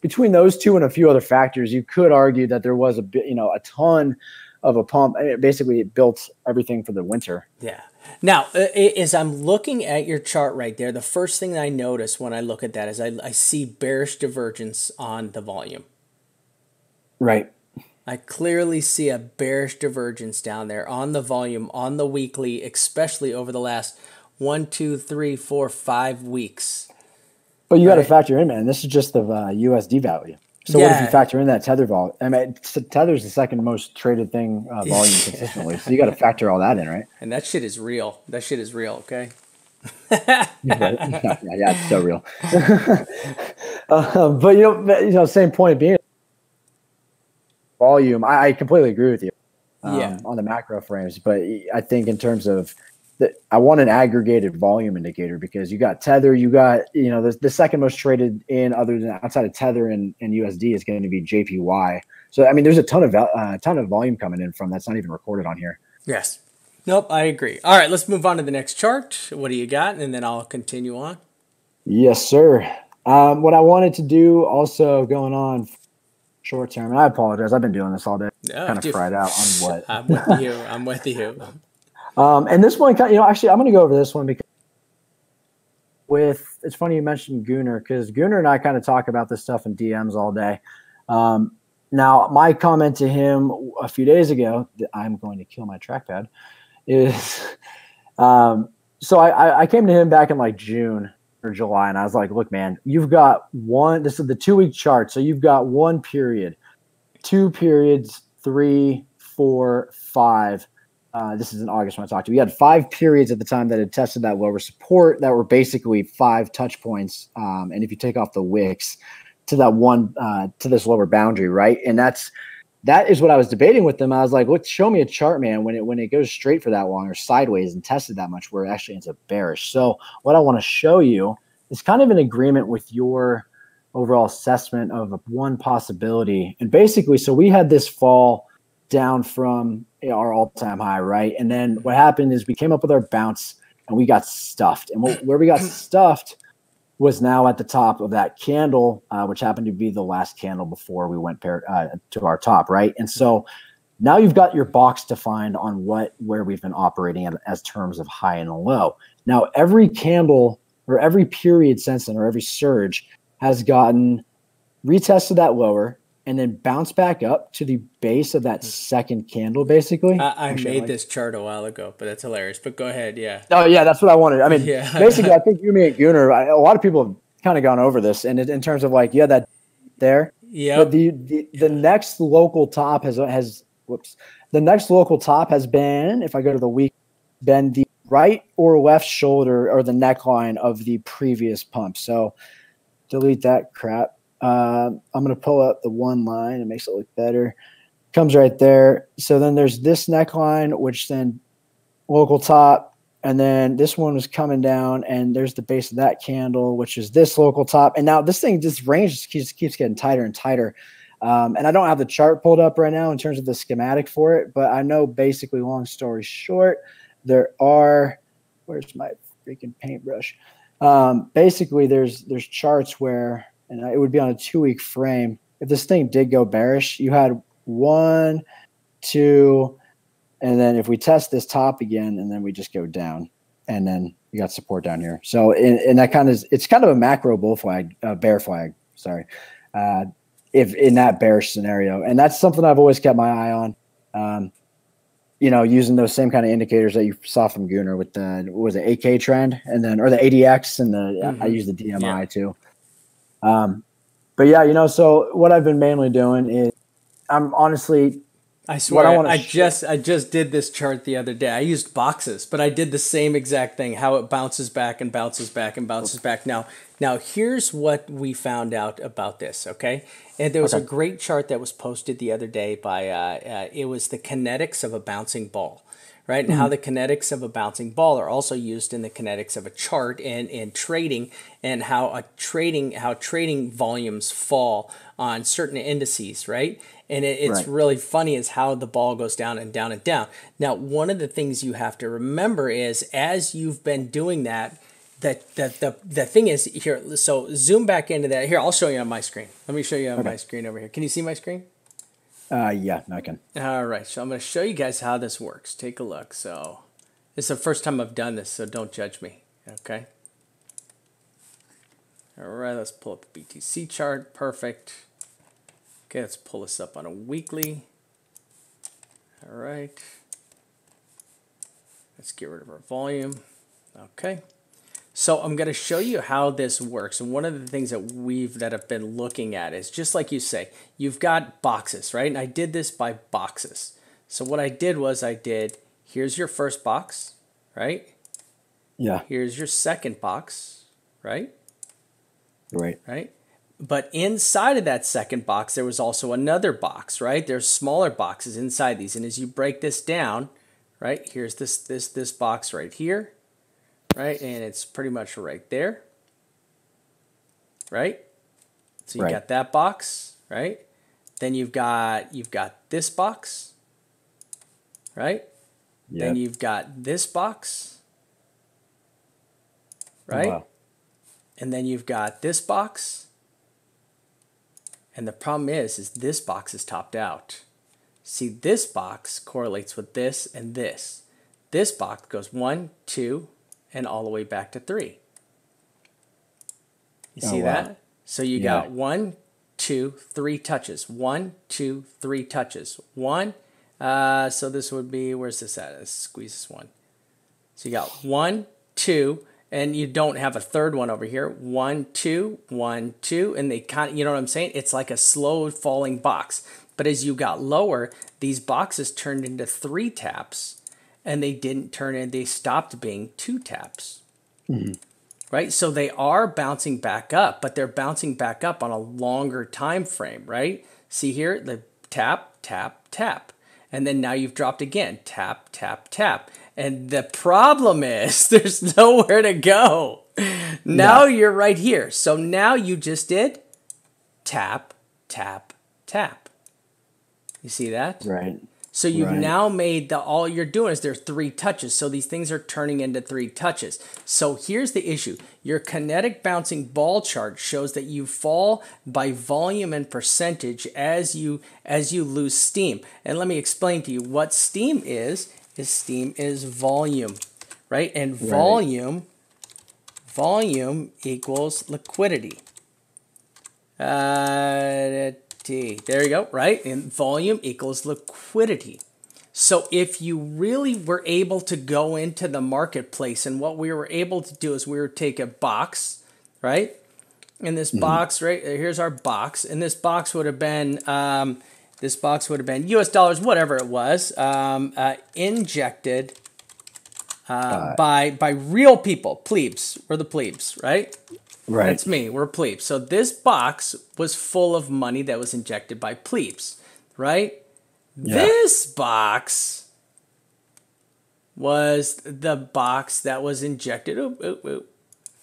between those two and a few other factors, you could argue that there was a ton of a pump. Basically, it built everything for the winter. Yeah. Now, as I'm looking at your chart right there, the first thing that I notice when I look at that is I see bearish divergence on the volume. Right. I clearly see a bearish divergence down there on the volume, on the weekly, especially over the last 1, 2, 3, 4, 5 weeks. But you got to factor in, man. This is just the USD value. So what if you factor in that tether volume? I mean, tether is the second most traded thing volume consistently. So you got to factor all that in, right? And that shit is real. Okay. Yeah, it's so real. But same point being volume. I completely agree with you on the macro frames, but I think in terms of I want an aggregated volume indicator because you got Tether, you got, the second most traded in other than outside of Tether and USD is going to be JPY. So, I mean, there's a ton of volume coming in from that's not even recorded on here. Yes. Nope, I agree. All right, let's move on to the next chart. What do you got? And then I'll continue on. Yes, sir. What I wanted to do also going on short term, and I apologize. I've been doing this all day. Kind of fried out on what. I'm with you. And this one, actually, I'm going to go over this one because it's funny you mentioned Gunnar because Gunnar and I kind of talk about this stuff in DMs all day. Now, my comment to him a few days ago that I'm going to kill my trackpad is, so I came to him back in like June or July, and I was like, look, man, you've got this is the 2-week chart. So you've got 1 period, 2 periods, 3, 4, 5. This is in August when I talked to you. We had 5 periods at the time that had tested that lower support that were basically 5 touch points. And if you take off the wicks to that one, to this lower boundary, right? And that is what I was debating with them. I was like, show me a chart, man, when it goes straight for that long or sideways and tested that much where it actually ends up bearish. So what I want to show you is kind of an agreement with your overall assessment of one possibility. And basically, so we had this fall down from our all-time high, right? And then what happened is we came up with our bounce and we got stuffed. And where we got stuffed was now at the top of that candle, which happened to be the last candle before we went to our top, right? And so now you've got your box defined on where we've been operating at as terms of high and low. Now every candle or every period since then or every surge has gotten retested that lower and then bounce back up to the base of that second candle, basically. I made this chart a while ago, but that's hilarious. But go ahead, yeah. Oh, yeah, that's what I wanted. I mean, basically, I think you, me, and Gunnar, a lot of people have kind of gone over this. And in terms of like, that there, But Yep. the next local top has whoops. The next local top has been, if I go to the week, been the right or left shoulder or the neckline of the previous pump. So delete that crap. I'm going to pull up the one line. It makes it look better. Comes right there. So then there's this neckline, which then local top. And then this one was coming down, and there's the base of that candle, which is this local top. And now this thing, this range just keeps getting tighter and tighter. And I don't have the chart pulled up right now in terms of the schematic for it, but I know basically, long story short, there are, where's my freaking paintbrush? Basically, there's charts where, and it would be on a 2-week frame. If this thing did go bearish, you had 1, 2, and then if we test this top again, and then we just go down, and then you got support down here. So, and that kind of, it's kind of a macro bull flag, bear flag. Sorry, if in that bearish scenario, and that's something I've always kept my eye on. Using those same kind of indicators that you saw from Gunnar with the, what was it, AK trend, and then, or the ADX, and the I use the DMI too. But yeah, so what I've been mainly doing is, I'm honestly, I swear, I just did this chart the other day. I used boxes, but I did the same exact thing, how it bounces back and bounces back and bounces back. Now here's what we found out about this, okay? And there was a great chart that was posted the other day by, it was the kinetics of a bouncing ball, right? And how the kinetics of a bouncing ball are also used in the kinetics of a chart and in trading, and how trading volumes fall on certain indices, right? And it's really funny is how the ball goes down and down and down. Now, one of the things you have to remember is, as you've been doing that, the thing is here. So zoom back into that. Here, I'll show you on my screen. Let me show you on my screen over here. Can you see my screen? Yeah, I can. All right. So I'm going to show you guys how this works. Take a look. So this is the first time I've done this, so don't judge me. Okay. All right. Let's pull up the BTC chart. Perfect. Okay, let's pull this up on a weekly. All right. Let's get rid of our volume. Okay. So I'm going to show you how this works. And one of the things that I've been looking at is, just like you say, you've got boxes, right? And I did this by boxes. So what I did was here's your first box, right? Yeah. Here's your second box, right? Right. Right. But inside of that second box, there was also another box, right? There's smaller boxes inside these. And as you break this down, right, here's this box right here, right? And it's pretty much right there, right? So you got that box, right? Then you've got this box, right? Yep. Then you've got this box, right? Oh, wow. And then you've got this box. And the problem is this box is topped out. See, this box correlates with this and this. This box goes 1, 2, and all the way back to 3. You see that? So you got 1, 2, 3 touches. 1, 2, 3 touches. 1. So this would be, where's this at? Let's squeeze this one. So you got 1, 2. And you don't have a third one over here. 1, 2, 1, 2, and they kind of, you know what I'm saying? It's like a slow falling box. But as you got lower, these boxes turned into 3 taps, and they stopped being 2 taps. Mm-hmm. Right? So they are bouncing back up, but they're bouncing back up on a longer time frame, right? See here, the tap, tap, tap. And then now you've dropped again, tap, tap, tap. And the problem is there's nowhere to go. Now you're right here. So now you just did tap, tap, tap. You see that? Right. So you've now made all you're doing is there are 3 touches. So these things are turning into 3 touches. So here's the issue. Your kinetic bouncing ball chart shows that you fall by volume and percentage as you lose steam. And let me explain to you what steam is. Steam is volume, right? And volume equals liquidity. There you go, right? And volume equals liquidity. So if you really were able to go into the marketplace, and what we were able to do is we would take a box, right? in this box, right? Here's our box, and this box would have been U.S. dollars, whatever it was, injected by real people, plebes. We're the plebes, right? Right. That's me. We're plebes. So this box was full of money that was injected by plebes, right? Yeah. This box was the box that was injected.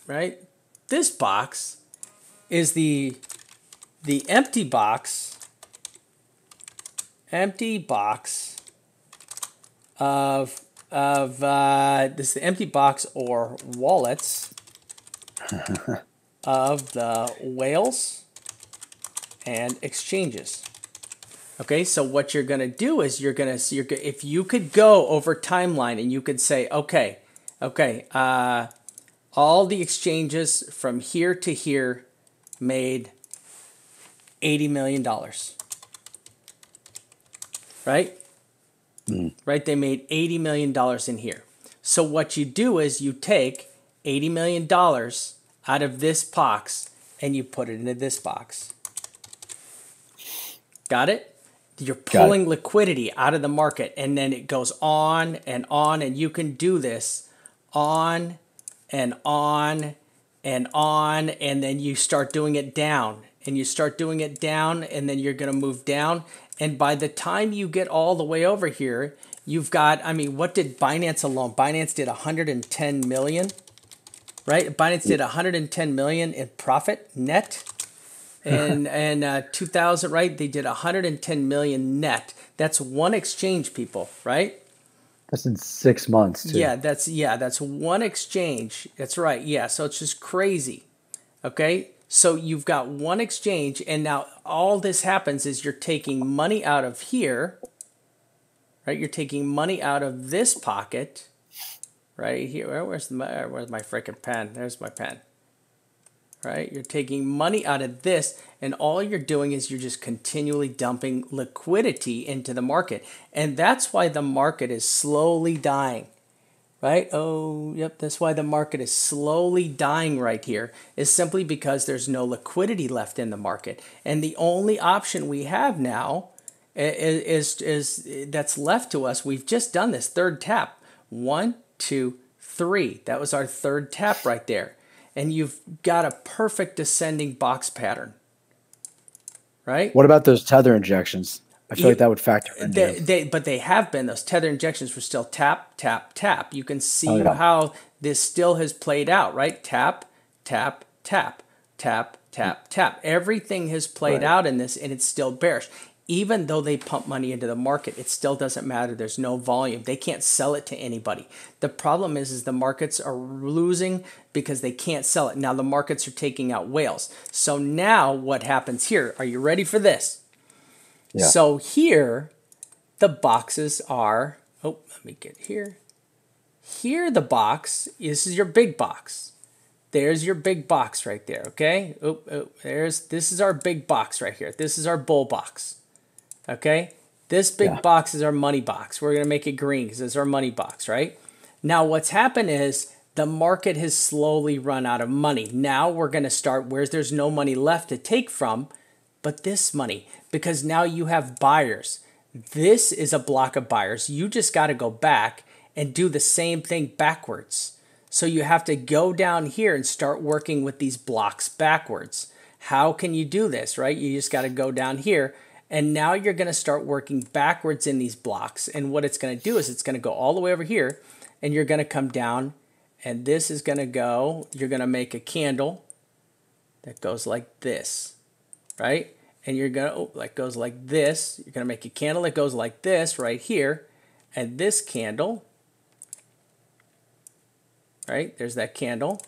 Right? This box is the empty box of this is the empty box or wallets of the whales and exchanges. Okay, so what you're going to do is if you could go over timeline and you could say, okay, all the exchanges from here to here made $80 million. Right? Right? They made $80 million in here. So what you do is you take $80 million out of this box and you put it into this box. Got it? You're pulling liquidity out of the market, and then it goes on, and you can do this on, and then you start doing it down, and and then you're going to move down, and by the time you get all the way over here, you've got, I mean, what did Binance alone? Binance did 110 million, right? Binance did 110 million in profit net. And 2000, right? They did 110 million net. That's one exchange, people, right? That's in 6 months, too. Yeah, that's one exchange. That's right. Yeah, so it's just crazy. Okay, so you've got one exchange, and now all this happens is you're taking money out of here, right? You're taking money out of this pocket, right here. Where's my freaking pen? There's my pen. Right? You're taking money out of this, and all you're doing is you're just continually dumping liquidity into the market. And that's why the market is slowly dying. Right? Oh, yep, that's why the market is slowly dying right here, is simply because there's no liquidity left in the market. And the only option we have now is that's left to us. We've just done this third tap. 1, 2, 3. That was our third tap right there. And you've got a perfect descending box pattern, right? What about those tether injections? I feel like that would factor in. But they have been. Those tether injections were still tap, tap, tap. You can see how this still has played out, right? Tap, tap, tap, tap, tap, tap. Everything has played out in this, and it's still bearish. Even though they pump money into the market, it still doesn't matter. There's no volume. They can't sell it to anybody. The problem is the markets are losing because they can't sell it. Now the markets are taking out whales. So now what happens here? Are you ready for this? Yeah. So here, the boxes are, let me get here. Here the box, this is your big box. There's your big box right there, okay? This is our big box right here. This is our bull box. Okay, this big box is our money box. We're going to make it green because it's our money box, right? Now what's happened is the market has slowly run out of money. Now we're going to start where there's no money left to take from, but this money, because now you have buyers. This is a block of buyers. You just got to go back and do the same thing backwards. So you have to go down here and start working with these blocks backwards. How can you do this, right? You just got to go down here. And now you're going to start working backwards in these blocks. And what it's going to do is it's going to go all the way over here. And you're going to come down. And this is going to go. You're going to make a candle that goes like this. Right? And you're going to, that goes like this. You're going to make a candle that goes like this right here. And this candle. Right? There's that candle.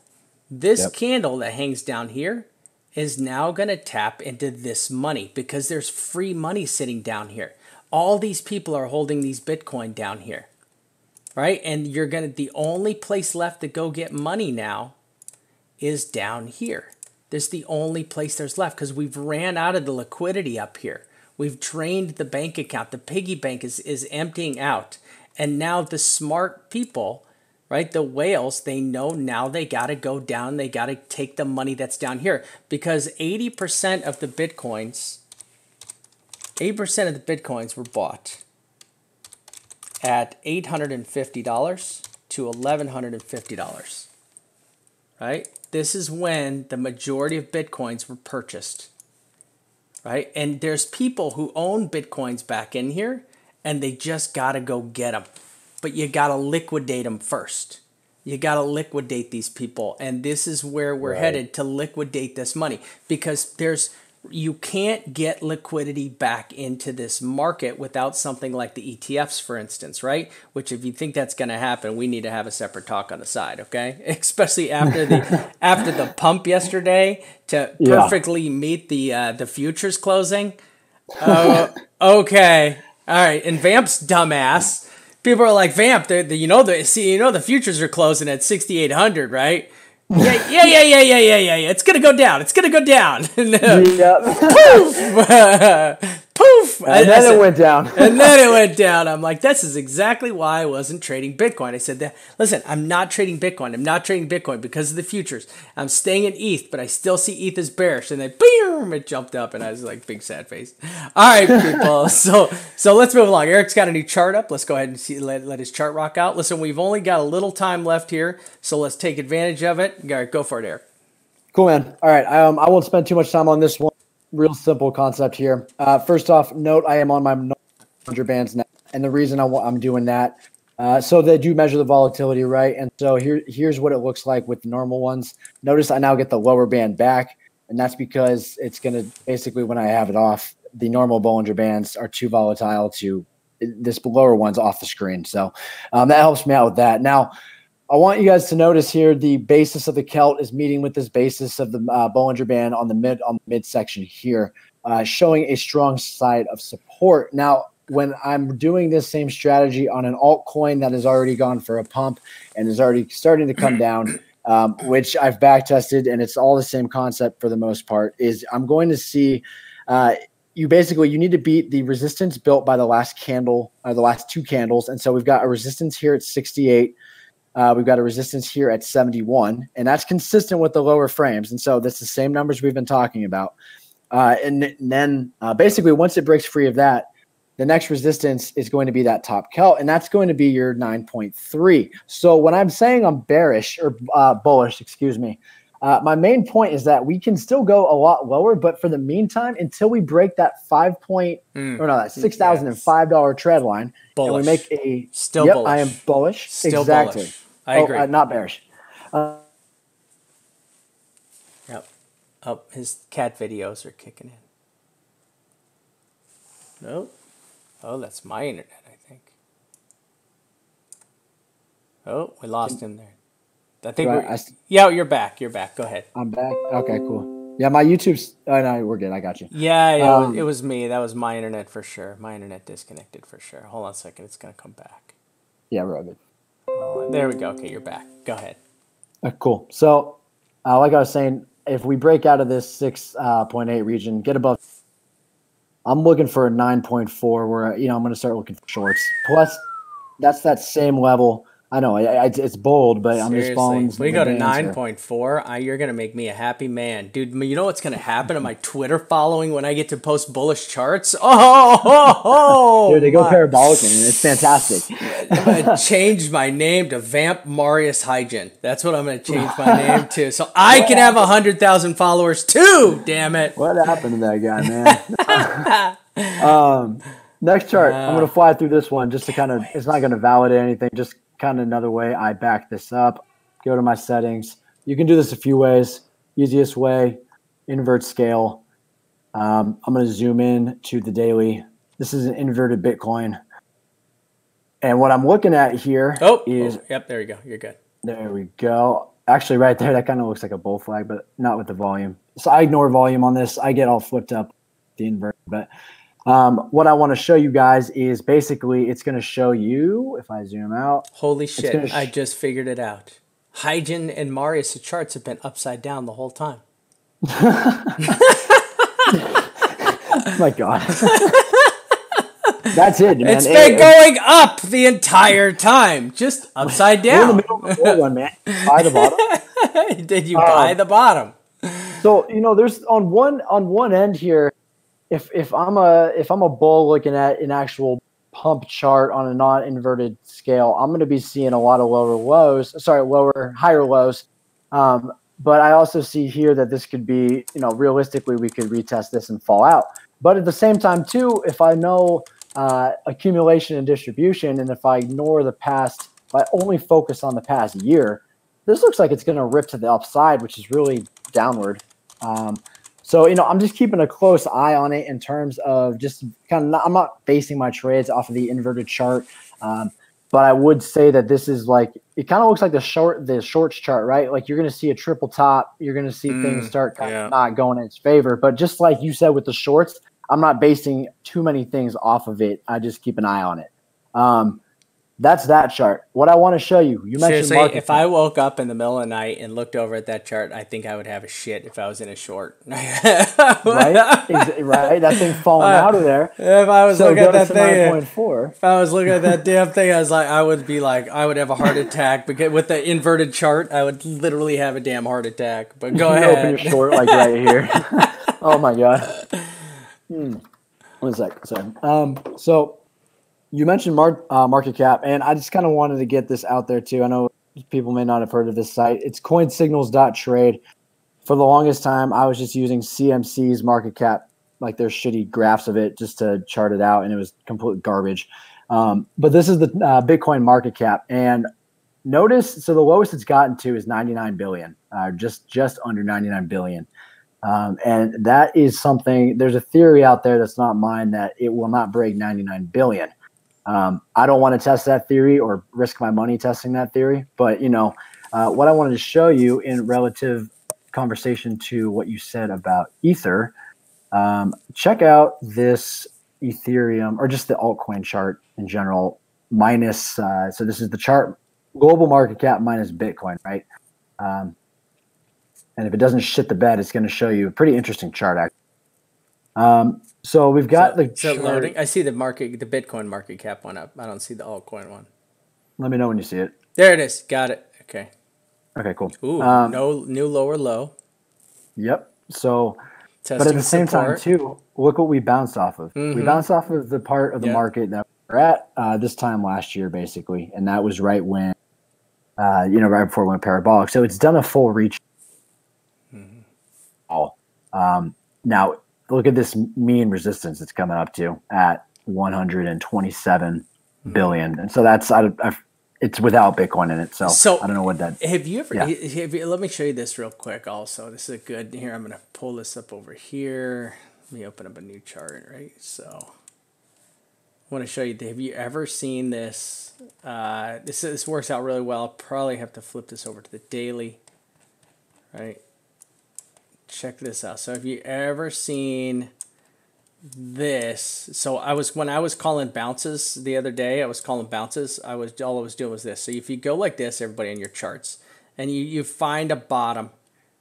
This candle that hangs down here is now going to tap into this money because there's free money sitting down here. All these people are holding these Bitcoin down here, right? And you're going to, the only place left to go get money now is down here. This is the only place there's left because we've ran out of the liquidity up here. We've drained the bank account. The piggy bank is emptying out. And now the smart people, right? The whales, they know now they got to go down. They got to take the money that's down here because 80% of the Bitcoins, 80% of the Bitcoins were bought at $850 to $1,150, right? This is when the majority of Bitcoins were purchased, right? And there's people who own Bitcoins back in here and they just got to go get them. But you got to liquidate them first. You got to liquidate these people. And this is where we're headed, to liquidate this money, because you can't get liquidity back into this market without something like the ETFs, for instance, right? Which, if you think that's going to happen, we need to have a separate talk on the side, okay? Especially after the pump yesterday to perfectly meet the futures closing. Okay, all right. And Vamp's dumbass. People are like, Vamp, the futures are closing at 6,800, right? Yeah. It's gonna go down. It's gonna go down. Poof. And then it went down. And then it went down. I'm like, this is exactly why I wasn't trading Bitcoin. I said, listen, I'm not trading Bitcoin. I'm not trading Bitcoin because of the futures. I'm staying in ETH, but I still see ETH as bearish. And then, boom, it jumped up, and I was like, big sad face. All right, people. So let's move along. Eric's got a new chart up. Let's go ahead and let his chart rock out. Listen, we've only got a little time left here, so let's take advantage of it. All right, go for it, Eric. Cool, man. All right, I won't spend too much time on this one. Real simple concept here. First off, note I am on my 100 bands now, and the reason I'm doing that, so they do measure the volatility, right? And so here's what it looks like with the normal ones. Notice I now get the lower band back, and that's because it's going to basically, when I have it off, the normal Bollinger Bands are too volatile to this lower one's off the screen. So that helps me out with that. Now, I want you guys to notice here the basis of the Celt is meeting with this basis of the Bollinger Band on the mid section here, showing a strong side of support. Now, when I'm doing this same strategy on an altcoin that has already gone for a pump and is already starting to come down, which I've back tested, and it's all the same concept for the most part, is I'm going to see you need to beat the resistance built by the last candle, or the last two candles. And so we've got a resistance here at 68. We've got a resistance here at 71, and that's consistent with the lower frames. And so that's the same numbers we've been talking about. And then basically once it breaks free of that, the next resistance is going to be that top Celt, and that's going to be your 9.3. So when I'm saying I'm bearish or bullish, excuse me, my main point is that we can still go a lot lower, but for the meantime, until we break that that $6,005 trend line, bullish. And we make a bullish. I am bullish. Still exactly. Bullish. I agree. Not bearish. Yep. Oh, his cat videos are kicking in. Nope. Oh, that's my internet, I think. Oh, we lost him there. I think you're back. You're back. Go ahead. I'm back. Okay, cool. Yeah, my YouTube's. Oh no, we're good. I got you. Yeah, it was me. That was my internet for sure. My internet disconnected for sure. Hold on a second. It's gonna come back. Yeah, we're all good. Oh, there we go. Okay, you're back. Go ahead. Cool. So, like I was saying, if we break out of this 6.8 region, get above, I'm looking for a 9.4. Where I'm going to start looking for shorts. Plus, that's that same level. I know it's bold, but I'm just following. We go to 9.4. You're gonna make me a happy man, dude. You know what's gonna happen to my Twitter following when I get to post bullish charts? Dude, they go parabolic, and it's fantastic. I'm gonna change my name to Vamp Marius Hygiene. That's what I'm gonna change my name to, so I can have 100,000 followers too. Damn it! What happened to that guy, man? Next chart, I'm gonna fly through this one just to kind of. It's not gonna validate anything. Just kind of another way I back this up. Go to my settings. You can do this a few ways. Easiest way, invert scale. I'm going to zoom in to the daily. This is an inverted Bitcoin. And what I'm looking at here is... Yep, there you go. You're good. There we go. Actually, right there, that kind of looks like a bull flag, but not with the volume. So I ignore volume on this. I get all flipped up the invert. But what I want to show you guys is basically it's going to show you, if I zoom out. Holy shit, I just figured it out. Hygiene and Marius' charts have been upside down the whole time. My God. That's it, man. It's been going up the entire time, just upside down. We're in the middle of the bull run, man. Buy the bottom. Did you buy the bottom? So there's on one end here. If I'm a bull looking at an actual pump chart on a non-inverted scale, I'm going to be seeing a lot of higher lows. But I also see here that this could be, realistically, we could retest this and fall out. But at the same time, too, if I know accumulation and distribution, and if I ignore the past, if I only focus on the past year, this looks like it's going to rip to the upside, which is really downward. So, I'm just keeping a close eye on it in terms of just I'm not basing my trades off of the inverted chart. But I would say that this is it kind of looks like the shorts chart, right? Like you're going to see a triple top. You're going to see things start kind of not going in its favor. But just like you said with the shorts, I'm not basing too many things off of it. I just keep an eye on it. That's that chart. What I want to show you, you mentioned seriously, if I woke up in the middle of the night and looked over at that chart, I think I would have a shit if I was in a short. Right? That thing falling out of there. If I was looking at that thing, 9.4. If I was looking at that damn thing, I would have a heart attack because with the inverted chart, I would literally have a damn heart attack. But go ahead. Open your short right here. Oh my god. 1 sec. Sorry. So you mentioned market cap, and I just kind of wanted to get this out there too. I know people may not have heard of this site. It's coinsignals.trade. For the longest time, I was just using CMC's market cap, like their shitty graphs of it, just to chart it out, and it was complete garbage. But this is the Bitcoin market cap, and notice, so the lowest it's gotten to is 99 billion, just under 99 billion. And that is something, there's a theory out there that's not mine that it will not break 99 billion. I don't want to test that theory or risk my money testing that theory, but what I wanted to show you in relative conversation to what you said about Ether, check out this Ethereum or just the altcoin chart in general minus, so this is the chart, global market cap minus Bitcoin, right? And if it doesn't shit the bed, it's going to show you a pretty interesting chart, actually. So we've got the chart. Loading. I see the Bitcoin market cap went up. I don't see the altcoin one. Let me know when you see it. There it is. Got it. Okay. Okay, cool. Ooh, no new lower low. Yep. So, testing but at the same support. time too, look what we bounced off of. We bounced off of the part of the market that we're at this time last year, basically, and that was right when, right before it went parabolic. So it's done a full reach. Now look at this mean resistance it's coming up to at 127 billion, and so that's it's without Bitcoin in it. So I don't know what that. Have you ever? Let me show you this real quick. Also, this is a good. Here, I'm gonna pull this up over here. Let me open up a new chart. Right, so I want to show you. Have you ever seen this? This works out really well. I'll probably have to flip this over to the daily. Right. Check this out. So have you ever seen this? So when I was calling bounces the other day, all I was doing was this. So if you go like this, everybody on your charts, and you find a bottom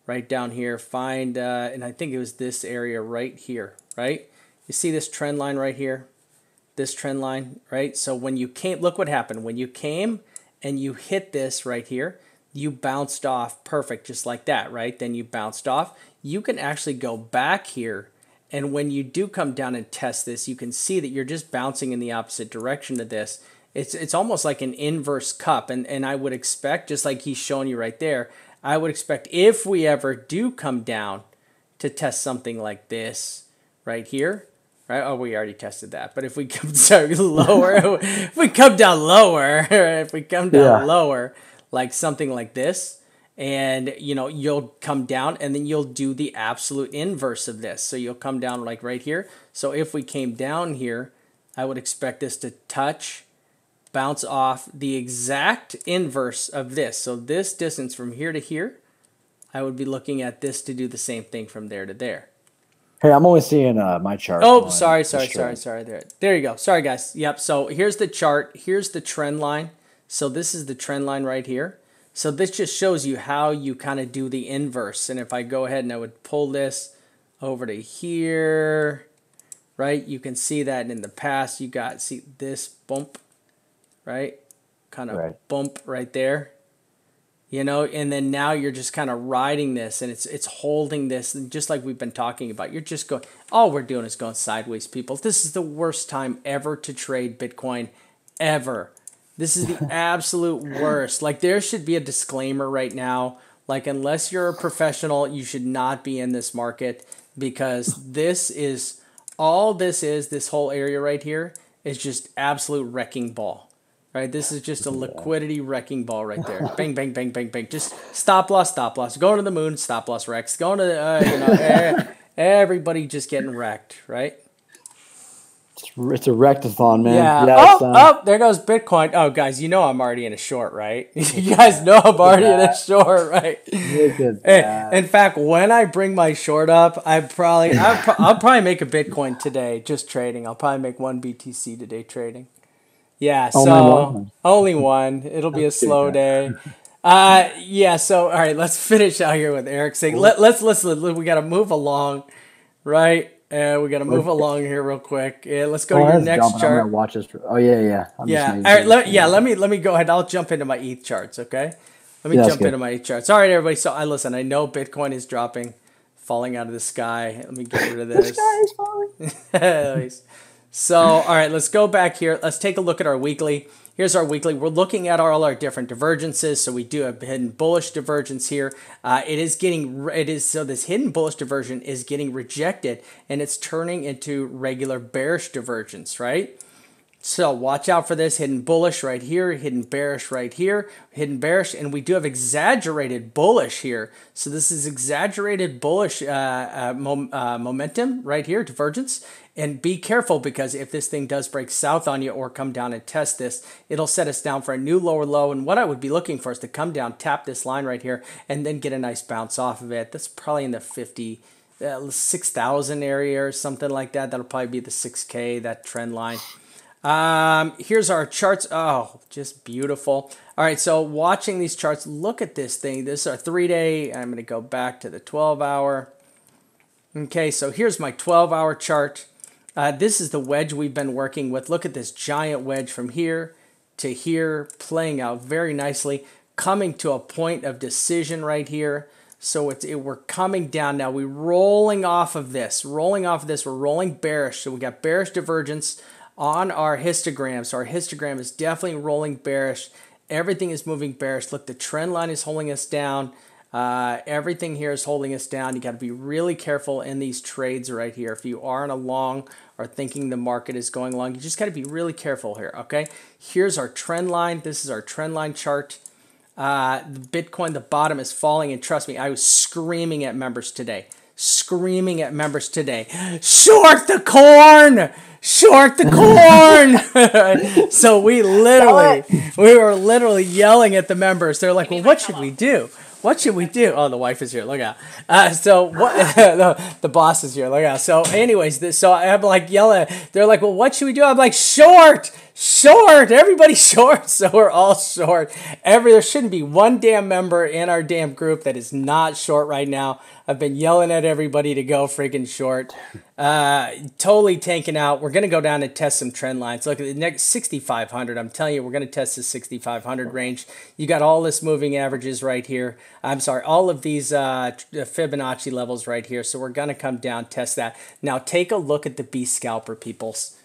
right down here, and I think it was this area right here, right? You see this trend line right here, this trend line, right? So when you came, look what happened. When you came and you hit this right here, you bounced off perfect, just like that, right? Then you bounced off. You can actually go back here, and when you do come down and test this, you can see that you're just bouncing in the opposite direction to this. It's almost like an inverse cup, and I would expect, just like he's showing you right there, I would expect if we ever do come down to test something like this right here, right? Oh, we already tested that. But if we come lower, if we come down lower, like something like this, and you'll come down and then you'll do the absolute inverse of this. So you'll come down like right here. So if we came down here, I would expect this to touch, bounce off the exact inverse of this. So this distance from here to here, I would be looking at this to do the same thing from there to there. Hey, I'm only seeing my chart. Oh, sorry. There you go. Sorry, guys. Yep. So here's the chart. Here's the trend line. So this is the trend line right here. So this just shows you how you kind of do the inverse. And if I go ahead and I would pull this over to here, right? You can see that in the past. You got, see this bump, right? Kind of bump right there. You know, and then now you're just kind of riding this, and it's holding this, and just like we've been talking about, you're just going, all we're doing is going sideways, people. This is the worst time ever to trade Bitcoin, ever. This is the absolute worst. Like, there should be a disclaimer right now, like, unless you're a professional, you should not be in this market, because this is, all this is, this whole area right here is just absolute wrecking ball. Right, this is just a liquidity wrecking ball right there. Bang, bang, bang, bang, bang. Just stop loss, going to the moon, stop loss wrecks. Going to, everybody just getting wrecked, right? It's a wrectathon, man. Yeah. There goes Bitcoin. Oh, guys, you know I'm already in a short, right? You guys know I'm already in a short, right? In fact, when I bring my short up, I'll probably make a Bitcoin today just trading. I'll probably make 1 BTC today trading. Yeah, so only one. It'll be a slow day. So all right, let's finish out here with Eric saying let's we got to move along, right? We got to move along here real quick. Let's go to your next chart. I'm gonna watch this. All right, let me go ahead. I'll jump into my ETH charts, okay? Let me jump into my ETH charts. All right, everybody. So I know Bitcoin is dropping, falling out of the sky. Let me get rid of this. The sky is falling. So, all right, let's go back here. Let's take a look at our weekly. Here's our weekly. We're looking at all our different divergences. So we do have hidden bullish divergence here. So this hidden bullish diversion is getting rejected, and it's turning into regular bearish divergence, right? So watch out for this hidden bullish right here, hidden bearish right here, hidden bearish, and we do have exaggerated bullish here. So this is exaggerated bullish momentum right here, divergence. And be careful, because if this thing does break south on you or come down and test this, it'll set us down for a new lower low. And what I would be looking for is to come down, tap this line right here, and then get a nice bounce off of it. That's probably in the 6,000 area or something like that. That'll probably be the 6K, that trend line. Here's our charts. Oh, just beautiful. All right, so watching these charts, look at this thing. This is our 3-day. I'm going to go back to the 12-hour. Okay, so here's my 12-hour chart. This is the wedge we've been working with. Look at this giant wedge from here to here, playing out very nicely, coming to a point of decision right here. So we're coming down now. We're rolling off of this. We're rolling bearish. So we got bearish divergence on our histogram. So our histogram is definitely rolling bearish. Everything is moving bearish. Look, the trend line is holding us down. Everything here is holding us down. You got to be really careful in these trades right here. If you are in a long or thinking the market is going long, you just got to be really careful here, okay? Here's our trend line. This is our trend line chart. The Bitcoin, the bottom is falling, and trust me, I was screaming at members today. Short the corn! Short the corn! So we were literally yelling at the members. They're like, well, what should we do? What should we do? Oh, the wife is here. Look out. So what? The boss is here. Look out. So anyways, so I'm like yelling. They're like, well, what should we do? I'm like, short. Everybody short. So we're all short. There shouldn't be one damn member in our damn group that is not short right now. I've been yelling at everybody to go freaking short. Totally tanking out. We're going to go down and test some trend lines. Look at the next 6,500. I'm telling you, we're going to test the 6,500 range. You got all this moving averages right here. I'm sorry, all of these Fibonacci levels right here. So we're going to come down, test that. Now take a look at the B scalper, peoples.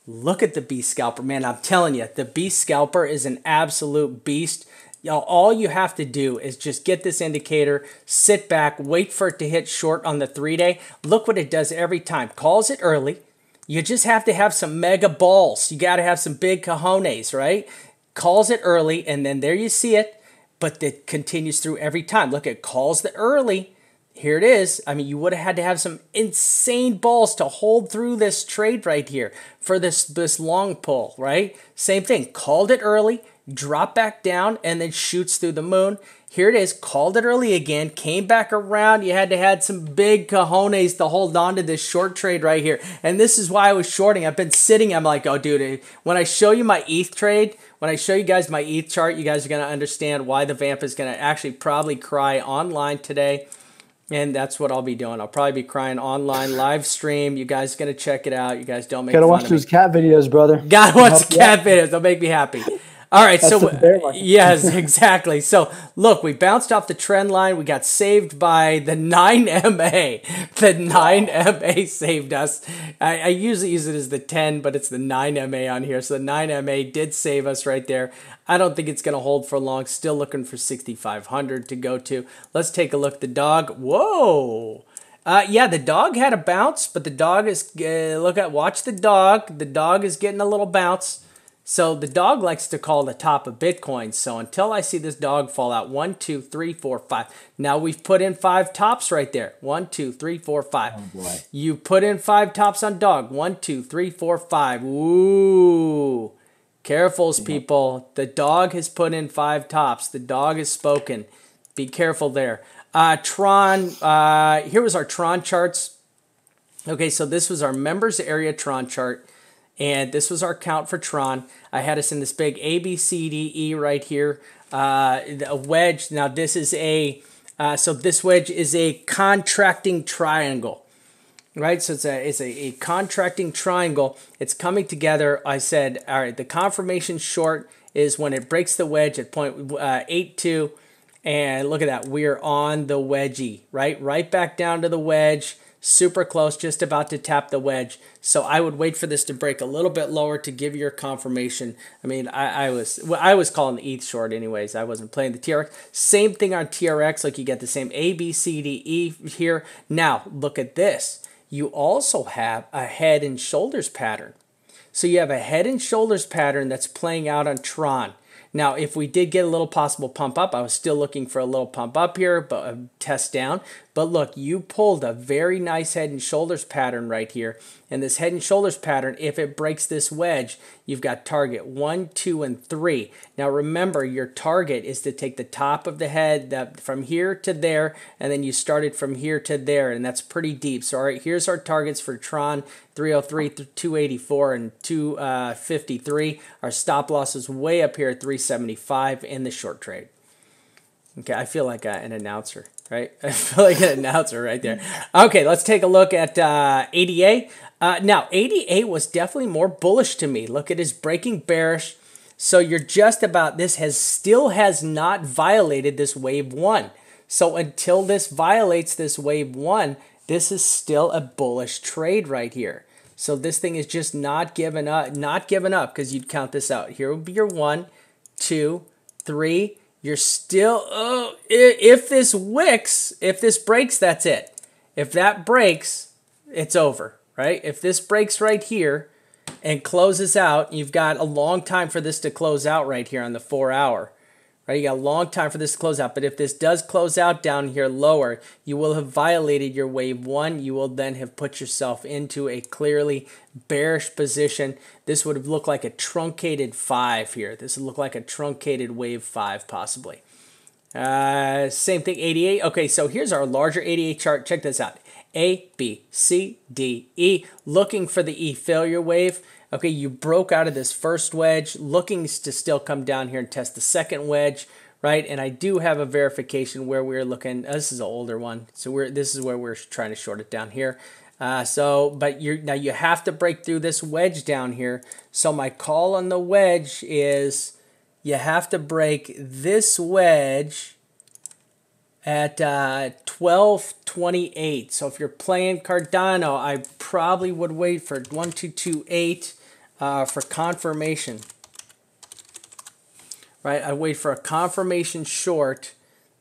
Look at the B scalper. Man, I'm telling you, the B scalper is an absolute beast. All you have to do is just get this indicator, sit back, wait for it to hit short on the 3-day. Look what it does every time. Calls it early. You just have to have some mega balls. You got to have some big cojones, right? Calls it early, and then there you see it, but it continues through every time. Look, it calls the early. Here it is. I mean, you would have had to have some insane balls to hold through this trade right here for this long pull, right? Same thing. Called it early, drop back down, and then shoots through the moon. Here it is, called it early again, came back around. You had to have some big cojones to hold on to this short trade right here. And this is why I was shorting. I've been sitting, I'm like, oh, dude, when I show you my ETH trade, when I show you guys my ETH chart, you guys are going to understand why the vamp is going to actually probably cry online today. And that's what I'll be doing. I'll probably be crying online live stream. You guys gonna check it out. You guys don't make Gotta fun watch of those me. cat videos, brother. Gotta watch the cat videos. They'll make me happy. All right, That's so the bear market. yes, exactly. So look, we bounced off the trend line. We got saved by the 9MA. The 9MA saved us. I usually use it as the 10, but it's the 9MA on here. So the 9MA did save us right there. I don't think it's going to hold for long. Still looking for 6,500 to go to. Let's take a look. The dog. Whoa. Yeah, the dog had a bounce, but the dog is, watch the dog. The dog is getting a little bounce. So the dog likes to call the top of Bitcoin. So until I see this dog fall out, 1, 2, 3, 4, 5. Now we've put in 5 tops right there. 1, 2, 3, 4, 5. Oh boy. You put in 5 tops on dog. 1, 2, 3, 4, 5. Ooh. Carefuls, people. The dog has put in 5 tops. The dog has spoken. Be careful there. Tron. Here was our Tron charts. Okay, so this was our members area Tron chart. And this was our count for Tron. I had us in this big A, B, C, D, E right here. A wedge. Now this is so this wedge is a contracting triangle, right? So it's a contracting triangle. It's coming together. I said, all right, the confirmation short is when it breaks the wedge at 0.82. And look at that. We're on the wedgie, right? Right back down to the wedge. Super close, just about to tap the wedge. So I would wait for this to break a little bit lower to give your confirmation. I mean, I was calling the ETH short anyways. I wasn't playing the TRX. Same thing on TRX, like you get the same A, B, C, D, E here. Now, look at this. You also have a head and shoulders pattern. So you have a head and shoulders pattern that's playing out on Tron. Now, if we did get a little possible pump up, I was still looking for a little pump up here, but a test down. But look, you pulled a very nice head and shoulders pattern right here. And this head and shoulders pattern, if it breaks this wedge, you've got target 1, 2, and 3. Now remember, your target is to take the top of the head from here to there, and then you started from here to there, and that's pretty deep. So all right, here's our targets for Tron, 303, 284, and 253. Our stop loss is way up here at 375 in the short trade. Okay, I feel like an announcer, right? I feel like an announcer right there. Okay, let's take a look at ADA. Now, ADA was definitely more bullish to me. Look at his breaking bearish. So you're just about, this still has not violated this wave 1. So until this violates this wave 1, this is still a bullish trade right here. So this thing is just not giving up, because you'd count this out. Here would be your 1, 2, 3. You're still, if this wicks, if this breaks, that's it. If that breaks, it's over, right? If this breaks right here and closes out, you've got a long time for this to close out right here on the 4 hour, right? You got a long time for this to close out. But if this does close out down here lower, you will have violated your wave 1. You will then have put yourself into a clearly bearish position. This would have looked like a truncated 5 here. This would look like a truncated wave 5 possibly. Same thing, 88. Okay, so here's our larger 88 chart. Check this out. A, B, C, D, E. Looking for the E failure wave. Okay, you broke out of this first wedge, looking to still come down here and test the second wedge, right? And I do have a verification where we're looking. This is an older one, so this is where we're trying to short it down here. But now you have to break through this wedge down here. So my call on the wedge is you have to break this wedge at 1228. So if you're playing Cardano, I probably would wait for 1228 for confirmation. Right, I wait for a confirmation short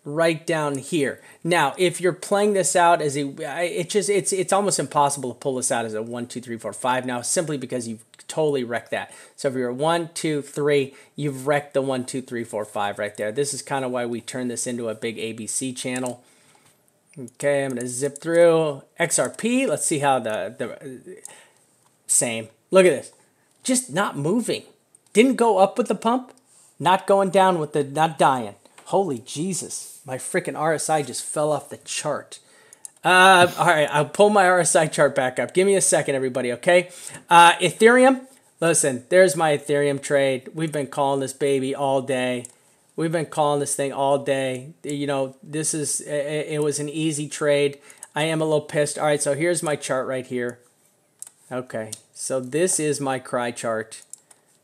right down here. Now, if you're playing this out as it's almost impossible to pull this out as a 1, 2, 3, 4, 5 now, simply because you've totally wrecked that. So if you're 1, 2, 3, you've wrecked the 1, 2, 3, 4, 5 right there. This is kind of why we turn this into a big ABC channel. Okay, I'm going to zip through XRP. Let's see how the same. Look at this. Just not moving. Didn't go up with the pump. Not going down with the, not dying. Holy Jesus. My freaking RSI just fell off the chart. All right, I'll pull my RSI chart back up. Give me a second, everybody, okay? Ethereum. Listen, there's my Ethereum trade. We've been calling this baby all day. We've been calling this thing all day. You know, it was an easy trade. I am a little pissed. All right, so here's my chart right here. Okay, so this is my cry chart.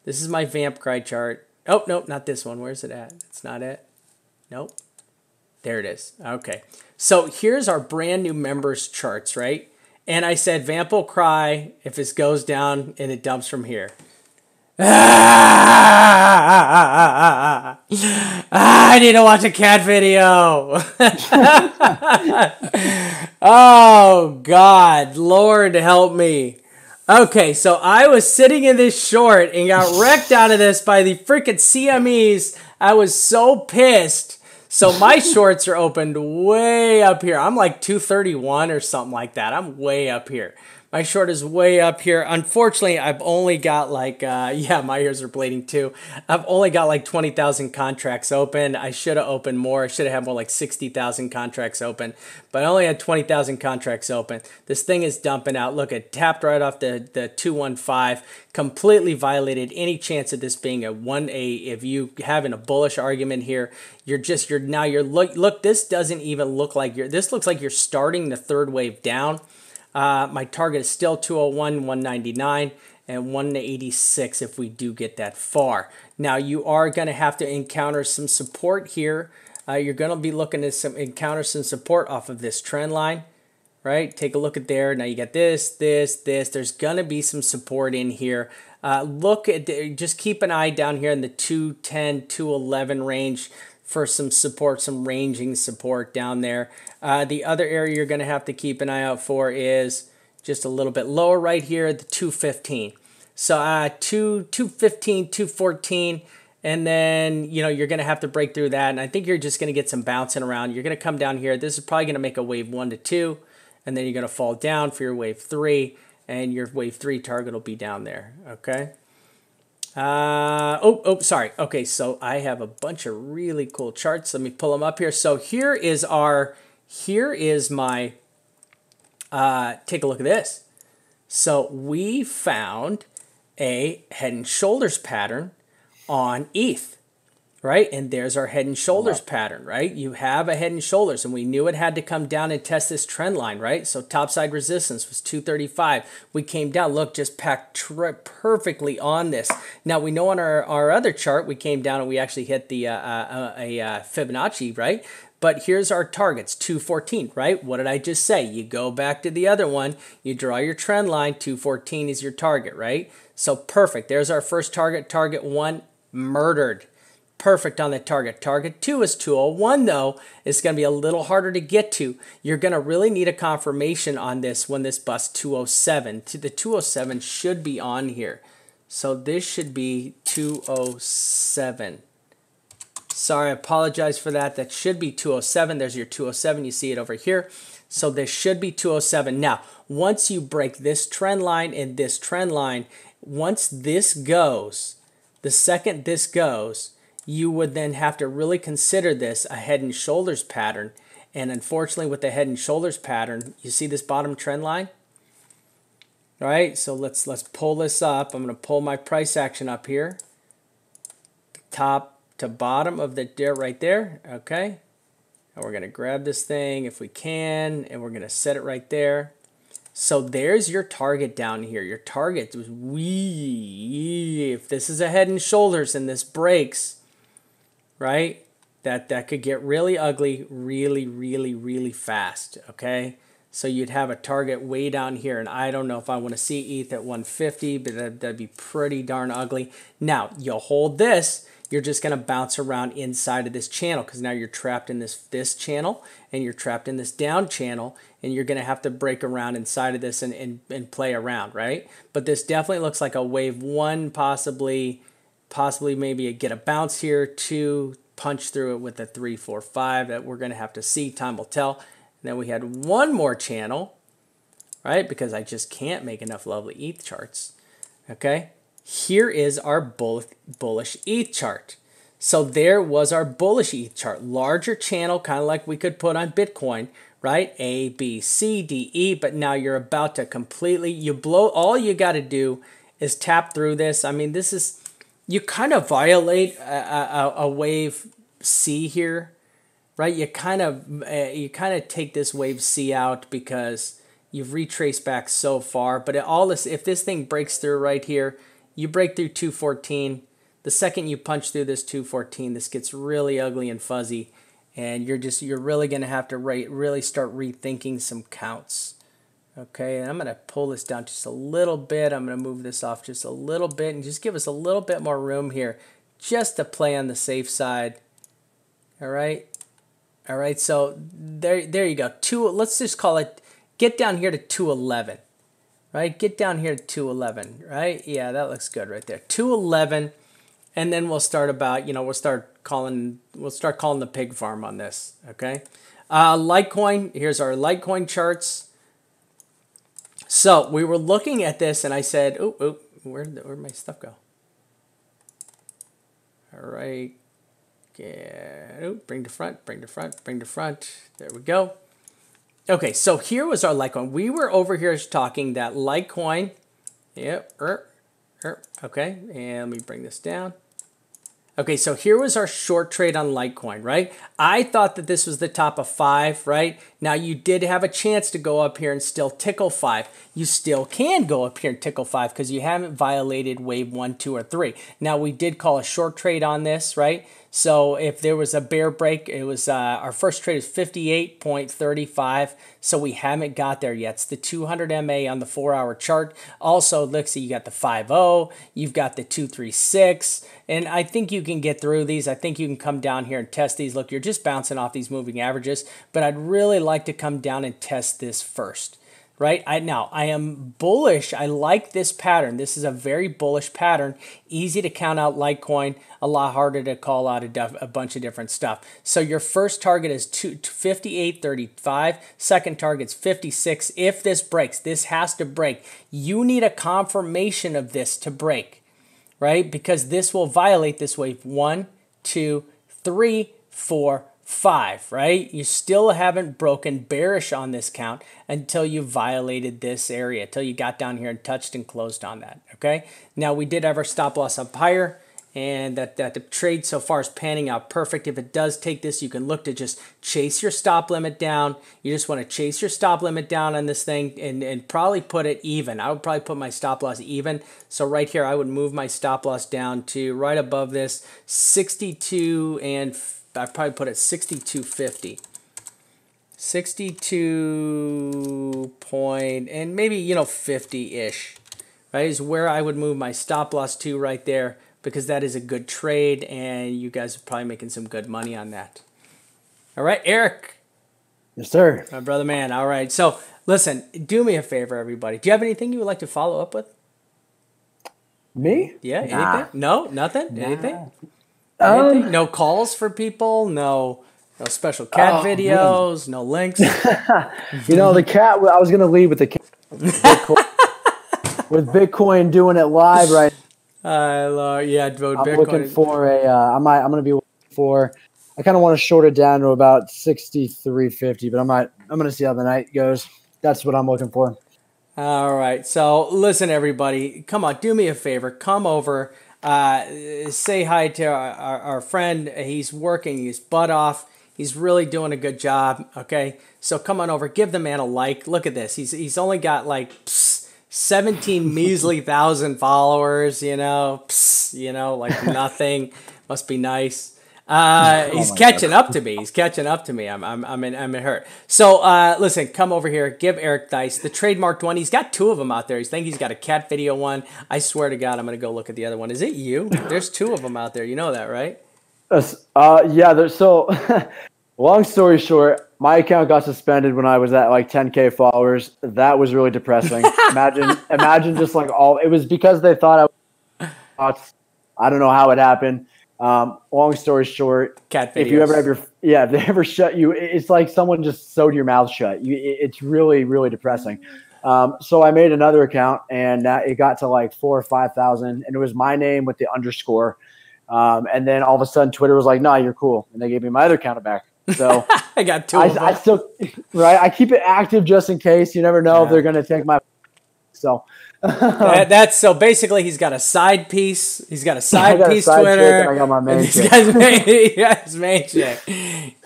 This is my vamp cry chart. Oh, no, not this one. Where's it at? It's not it. Nope. There it is. Okay. So here's our brand new members charts, right? And I said vamp will cry if this goes down and it dumps from here. I need to watch a cat video. Oh, God. Lord, help me. Okay, so I was sitting in this short and got wrecked out of this by the freaking CMEs. I was so pissed. So my shorts are opened way up here. I'm like 231 or something like that. I'm way up here. My short is way up here. Unfortunately, I've only got like, yeah, my ears are bleeding too. I've only got like 20,000 contracts open. I should have opened more. I should have had more like 60,000 contracts open, but I only had 20,000 contracts open. This thing is dumping out. Look, it tapped right off the 215, completely violated any chance of this being if you having a bullish argument here, look, this doesn't even look like this looks like you're starting the third wave down. My target is still 201, 199, and 186 if we do get that far. Now, you are going to have to encounter some support here. You're going to be looking to encounter some support off of this trend line, right? Take a look at there. Now, you got this. There's going to be some support in here. Just keep an eye down here in the 210, 211 range for some support, some ranging support down there. The other area you're going to have to keep an eye out for is just a little bit lower right here, the 215. So 215, 214, and then, you know, you're going to have to break through that. And I think you're just going to get some bouncing around. You're going to come down here. This is probably going to make a wave 1 to 2, and then you're going to fall down for your wave 3, and your wave 3 target will be down there, okay? Sorry. Okay, so I have a bunch of really cool charts. Let me pull them up here. So here is my, take a look at this. So we found a head and shoulders pattern on ETH, right? And there's our head and shoulders pattern, right? You have a head and shoulders, and we knew it had to come down and test this trend line, right? So topside resistance was 235. We came down, look, just packed perfectly on this. Now, we know on our other chart, we came down and we actually hit the Fibonacci, right? But here's our targets, 214, right? What did I just say? You go back to the other one, you draw your trend line, 214 is your target, right? So perfect. There's our first target. Target 1, murdered. Perfect on the target. Target 2 is 201, though. It's going to be a little harder to get to. You're going to really need a confirmation on this when this busts 207. The 207 should be on here. So this should be 207. Sorry, I apologize for that. That should be 207. There's your 207. You see it over here. So this should be 207. Now, once you break this trend line and this trend line, once this goes, the second this goes, you would then have to really consider this a head and shoulders pattern. And unfortunately, with the head and shoulders pattern, you see this bottom trend line? All right, so let's pull this up. I'm going to pull my price action up here. Top to bottom of the right there, okay? And we're going to grab this thing if we can, and we're going to set it right there. So there's your target down here. Your target was if this is a head and shoulders and this breaks, right? That could get really ugly really fast, okay? So you'd have a target way down here, and I don't know if I want to see ETH at 150, but that'd be pretty darn ugly. Now, you'll hold this. You're just going to bounce around inside of this channel because now you're trapped in this channel and you're trapped in this down channel, and you're going to have to break around inside of this and play around, right? But this definitely looks like a wave 1, possibly maybe get a bounce here, 2, punch through it with a 3, 4, 5 that we're going to have to see. Time will tell. And then we had one more channel, right? Because I just can't make enough lovely ETH charts, okay? Here is our bullish ETH chart. So there was our bullish ETH chart. Larger channel, kind of like we could put on Bitcoin, right? A, B, C, D, E. But now you're about to completely, all you got to do is tap through this. I mean, this is, you kind of violate a wave C here, right? You kind of take this wave C out because you've retraced back so far. But if this thing breaks through right here, you break through 214. The second you punch through this 214, this gets really ugly and fuzzy, and you're really going to have to really start rethinking some counts. Okay, and I'm going to pull this down just a little bit. I'm going to move this off just a little bit and just give us a little bit more room here just to play on the safe side. All right. All right, so there you go. Let's just call it, get down here to 211. Right? Get down here to 211, right? Yeah, that looks good right there. 211, and then we'll start we'll start calling the pig farm on this, okay? Litecoin, here's our Litecoin charts. So we were looking at this, and I said, where'd my stuff go? All right. Yeah. Bring to front, bring to front, bring to front. There we go. Okay, so here was our Litecoin. We were over here talking that Litecoin. Yep. Okay, and let me bring this down. Okay, so here was our short trade on Litecoin, right? I thought that this was the top of 5, right? Now, you did have a chance to go up here and still tickle 5. You still can go up here and tickle 5 because you haven't violated wave 1, 2, or 3. Now, we did call a short trade on this, right? So if there was a bear break, it was our first trade is 58.35. So we haven't got there yet. It's the 200 MA on the 4-hour chart. Also, let's see, you got the 5-0, you've got the 236, and I think you can get through these. I think you can come down here and test these. Look, you're just bouncing off these moving averages, but I'd really like to come down and test this first. Right? Now, I am bullish. I like this pattern. This is a very bullish pattern. Easy to count out Litecoin, a lot harder to call out a bunch of different stuff. So your first target is 58.35. Second target's 56. If this breaks, this has to break. You need a confirmation of this to break, right? Because this will violate this wave 1, 2, 3, 4, 5, right? You still haven't broken bearish on this count until you violated this area, until you got down here and touched and closed on that, okay? Now, we did have our stop loss up higher, and that the trade so far is panning out perfect. If it does take this, you can look to just chase your stop limit down. You just want to chase your stop limit down on this thing and probably put it even. I would probably put my stop loss even. So right here, I would move my stop loss down to right above this 62, and I'd probably put it 62.50. 62 point, and maybe, 50-ish, right, is where I would move my stop loss to right there, because that is a good trade, and you guys are probably making some good money on that. All right, Eric. Yes, sir. My brother, man. All right. So, listen, do me a favor, everybody. Do you have anything you would like to follow up with? Me? Yeah, nah. Anything? No? Nothing? Nah. Anything? Anything? No calls for people? No special cat videos? Man. No links? The cat, I was going to lead with the cat. With Bitcoin doing it live right now. Bitcoin. I'm looking for I'm going to be looking for, I kind of want to short it down to about 63.50, but I'm going to see how the night goes. That's what I'm looking for. All right. So listen, everybody, come on, do me a favor. Come over, say hi to our friend. He's working his butt off. He's really doing a good job. Okay. So come on over, give the man a like. Look at this. He's only got like 17 measly thousand followers, like nothing. Must be nice. He's catching up to me. He's catching up to me. I'm in hurt. So listen, come over here. Give Eric Thies the trademarked one. He's got 2 of them out there. He's got a cat video one. I swear to God, I'm gonna go look at the other one. Is it you? There's 2 of them out there. You know that, right? Yeah. There's so. Long story short, my account got suspended when I was at like 10K followers. That was really depressing. Imagine just like it was because they thought I don't know how it happened. Long story short, cat videos. If you ever have if they ever shut you, it's like someone just sewed your mouth shut. It's really, really depressing. So I made another account, and it got to like 4,000 or 5,000, and it was my name with the underscore. And then all of a sudden Twitter was like, "Nah, you're cool," and they gave me my other account back. So I got 2 of them. I still, right? I keep it active just in case. You never know if they're going to take my. So that's so basically he's got a side piece. He's got a side piece side Twitter. chick and I got my main He's chick. got his main chick.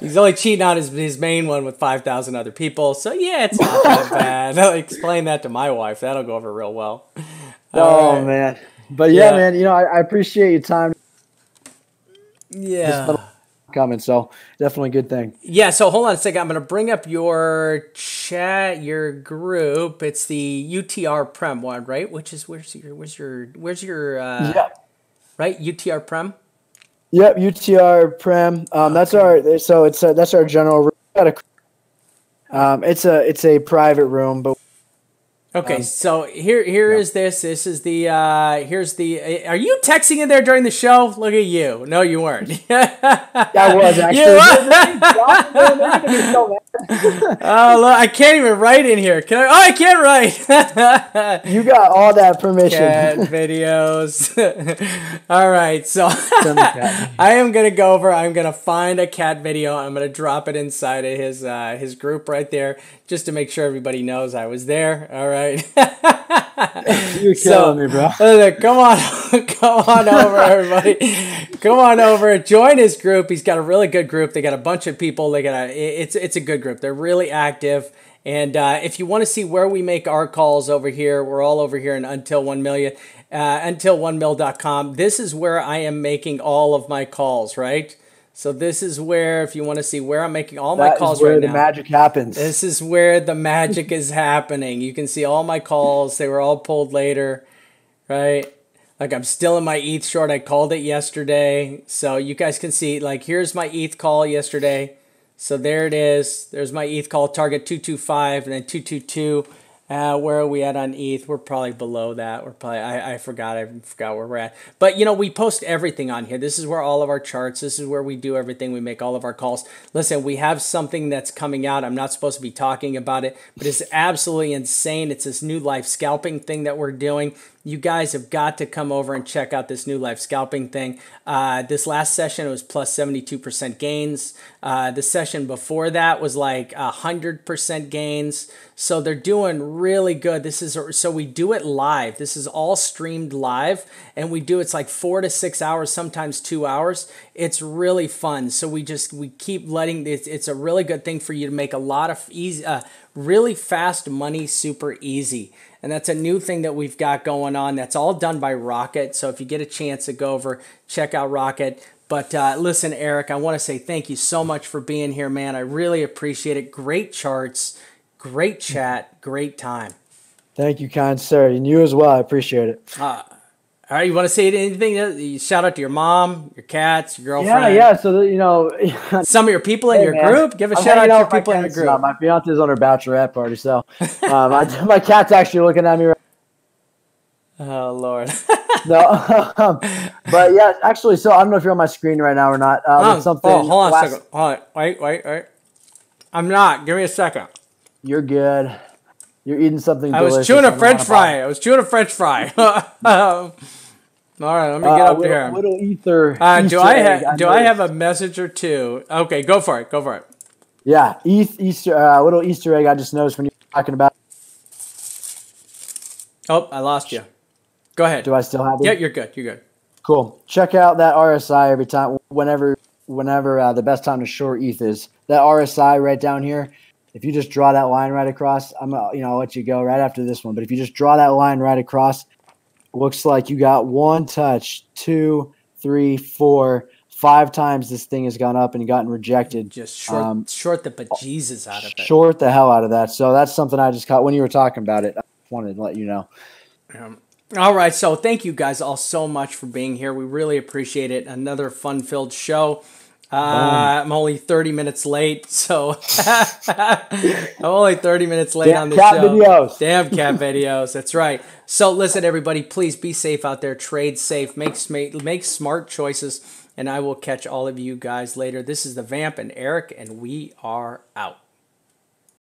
He's only cheating on his main one with 5,000 other people. So yeah, it's not that bad. I'll explain that to my wife. That'll go over real well. Oh man. But yeah, man, you know, I appreciate your time. Yeah. Coming, so definitely a good thing. Yeah, so hold on a second. I'm going to bring up your chat, your group. It's the UTR Prem one, right? Which is where's your yeah. Right? UTR Prem? Yep, UTR Prem. That's our general room. It's a private room, but okay, so here is this. This is the here's the. Are you texting in there during the show? Look at you. No, you weren't. I was actually. Oh, look, I can't even write in here. Can I? Oh, I can't write. You got all that permission. Cat videos. All right, so I am gonna go over. I'm gonna find a cat video. I'm gonna drop it inside of his group right there, just to make sure everybody knows I was there. All right. You're killing me, bro. Come on over, everybody. Come on over. Join his group. He's got a really good group. They got a bunch of people. It's a good group. They're really active. And if you want to see where we make our calls over here, we're all over here in Until 1 Million, until1mil.com. This is where I am making all of my calls, right? So this is where, if you want to see where I'm making all my calls right now. This is where the magic happens. This is where the magic is happening. You can see all my calls. They were all pulled later, right? Like I'm still in my ETH short. I called it yesterday. So you guys can see, like, here's my ETH call yesterday. So there it is. There's my ETH call, target 225 and then 222. Where are we at on ETH? We're probably below that. We're probably I forgot where we're at. But you know, we post everything on here. This is where all of our charts. This is where we do everything. We make all of our calls. Listen, we have something that's coming out. I'm not supposed to be talking about it, but it's absolutely insane. It's this new life scalping thing that we're doing. You guys have got to come over and check out this new life scalping thing. This last session, it was plus 72% gains. The session before that was like 100% gains. So they're doing really good. So we do it live. This is all streamed live, and it's like 4 to 6 hours, sometimes 2 hours. It's really fun. So we keep letting it's a really good thing for you to make a lot of easy, really fast money, super easy. And that's a new thing that we've got going on. That's all done by Rocket. So if you get a chance to go over, check out Rocket. But listen, Eric, I want to say thank you so much for being here, man. I really appreciate it. Great charts, great chat, great time. Thank you, kind sir. And you as well. I appreciate it. All right, you want to say anything? Shout out to your mom, your cats, your girlfriend. Yeah. So some of your people in your group. Give a shout out to your people in your group. My fiance's on her bachelorette party, so my cat's actually looking at me right now. Oh Lord. No, but yeah, actually. So I don't know if you're on my screen right now or not. Hold on a second. Hold on. Wait. I'm not. Give me a second. You're good. You're eating something delicious. I was chewing a French fry. All right, let me get up here. Little ether. Do I have a message or two? Okay, go for it. Yeah, little Easter egg. I just noticed when you're talking about. Oh, I lost you. Go ahead. Do I still have it? Yeah, you're good. Cool. Check out that RSI every time. Whenever the best time to short ETH is. That RSI right down here. If you just draw that line right across, I'll let you go right after this one. But if you just draw that line right across, looks like you got one touch, 2, 3, 4, 5 times this thing has gone up and gotten rejected. Just short the bejesus out of it. Short the hell out of that. So that's something I just caught when you were talking about it. I wanted to let you know. All right. So thank you guys all so much for being here. We really appreciate it. Another fun-filled show. I'm only 30 minutes late, so I'm only 30 minutes late on the show. Videos. Damn cat videos. That's right. So listen, everybody, please be safe out there. Trade safe. Make smart choices, and I will catch all of you guys later. This is the Vamp and Eric, and we are out.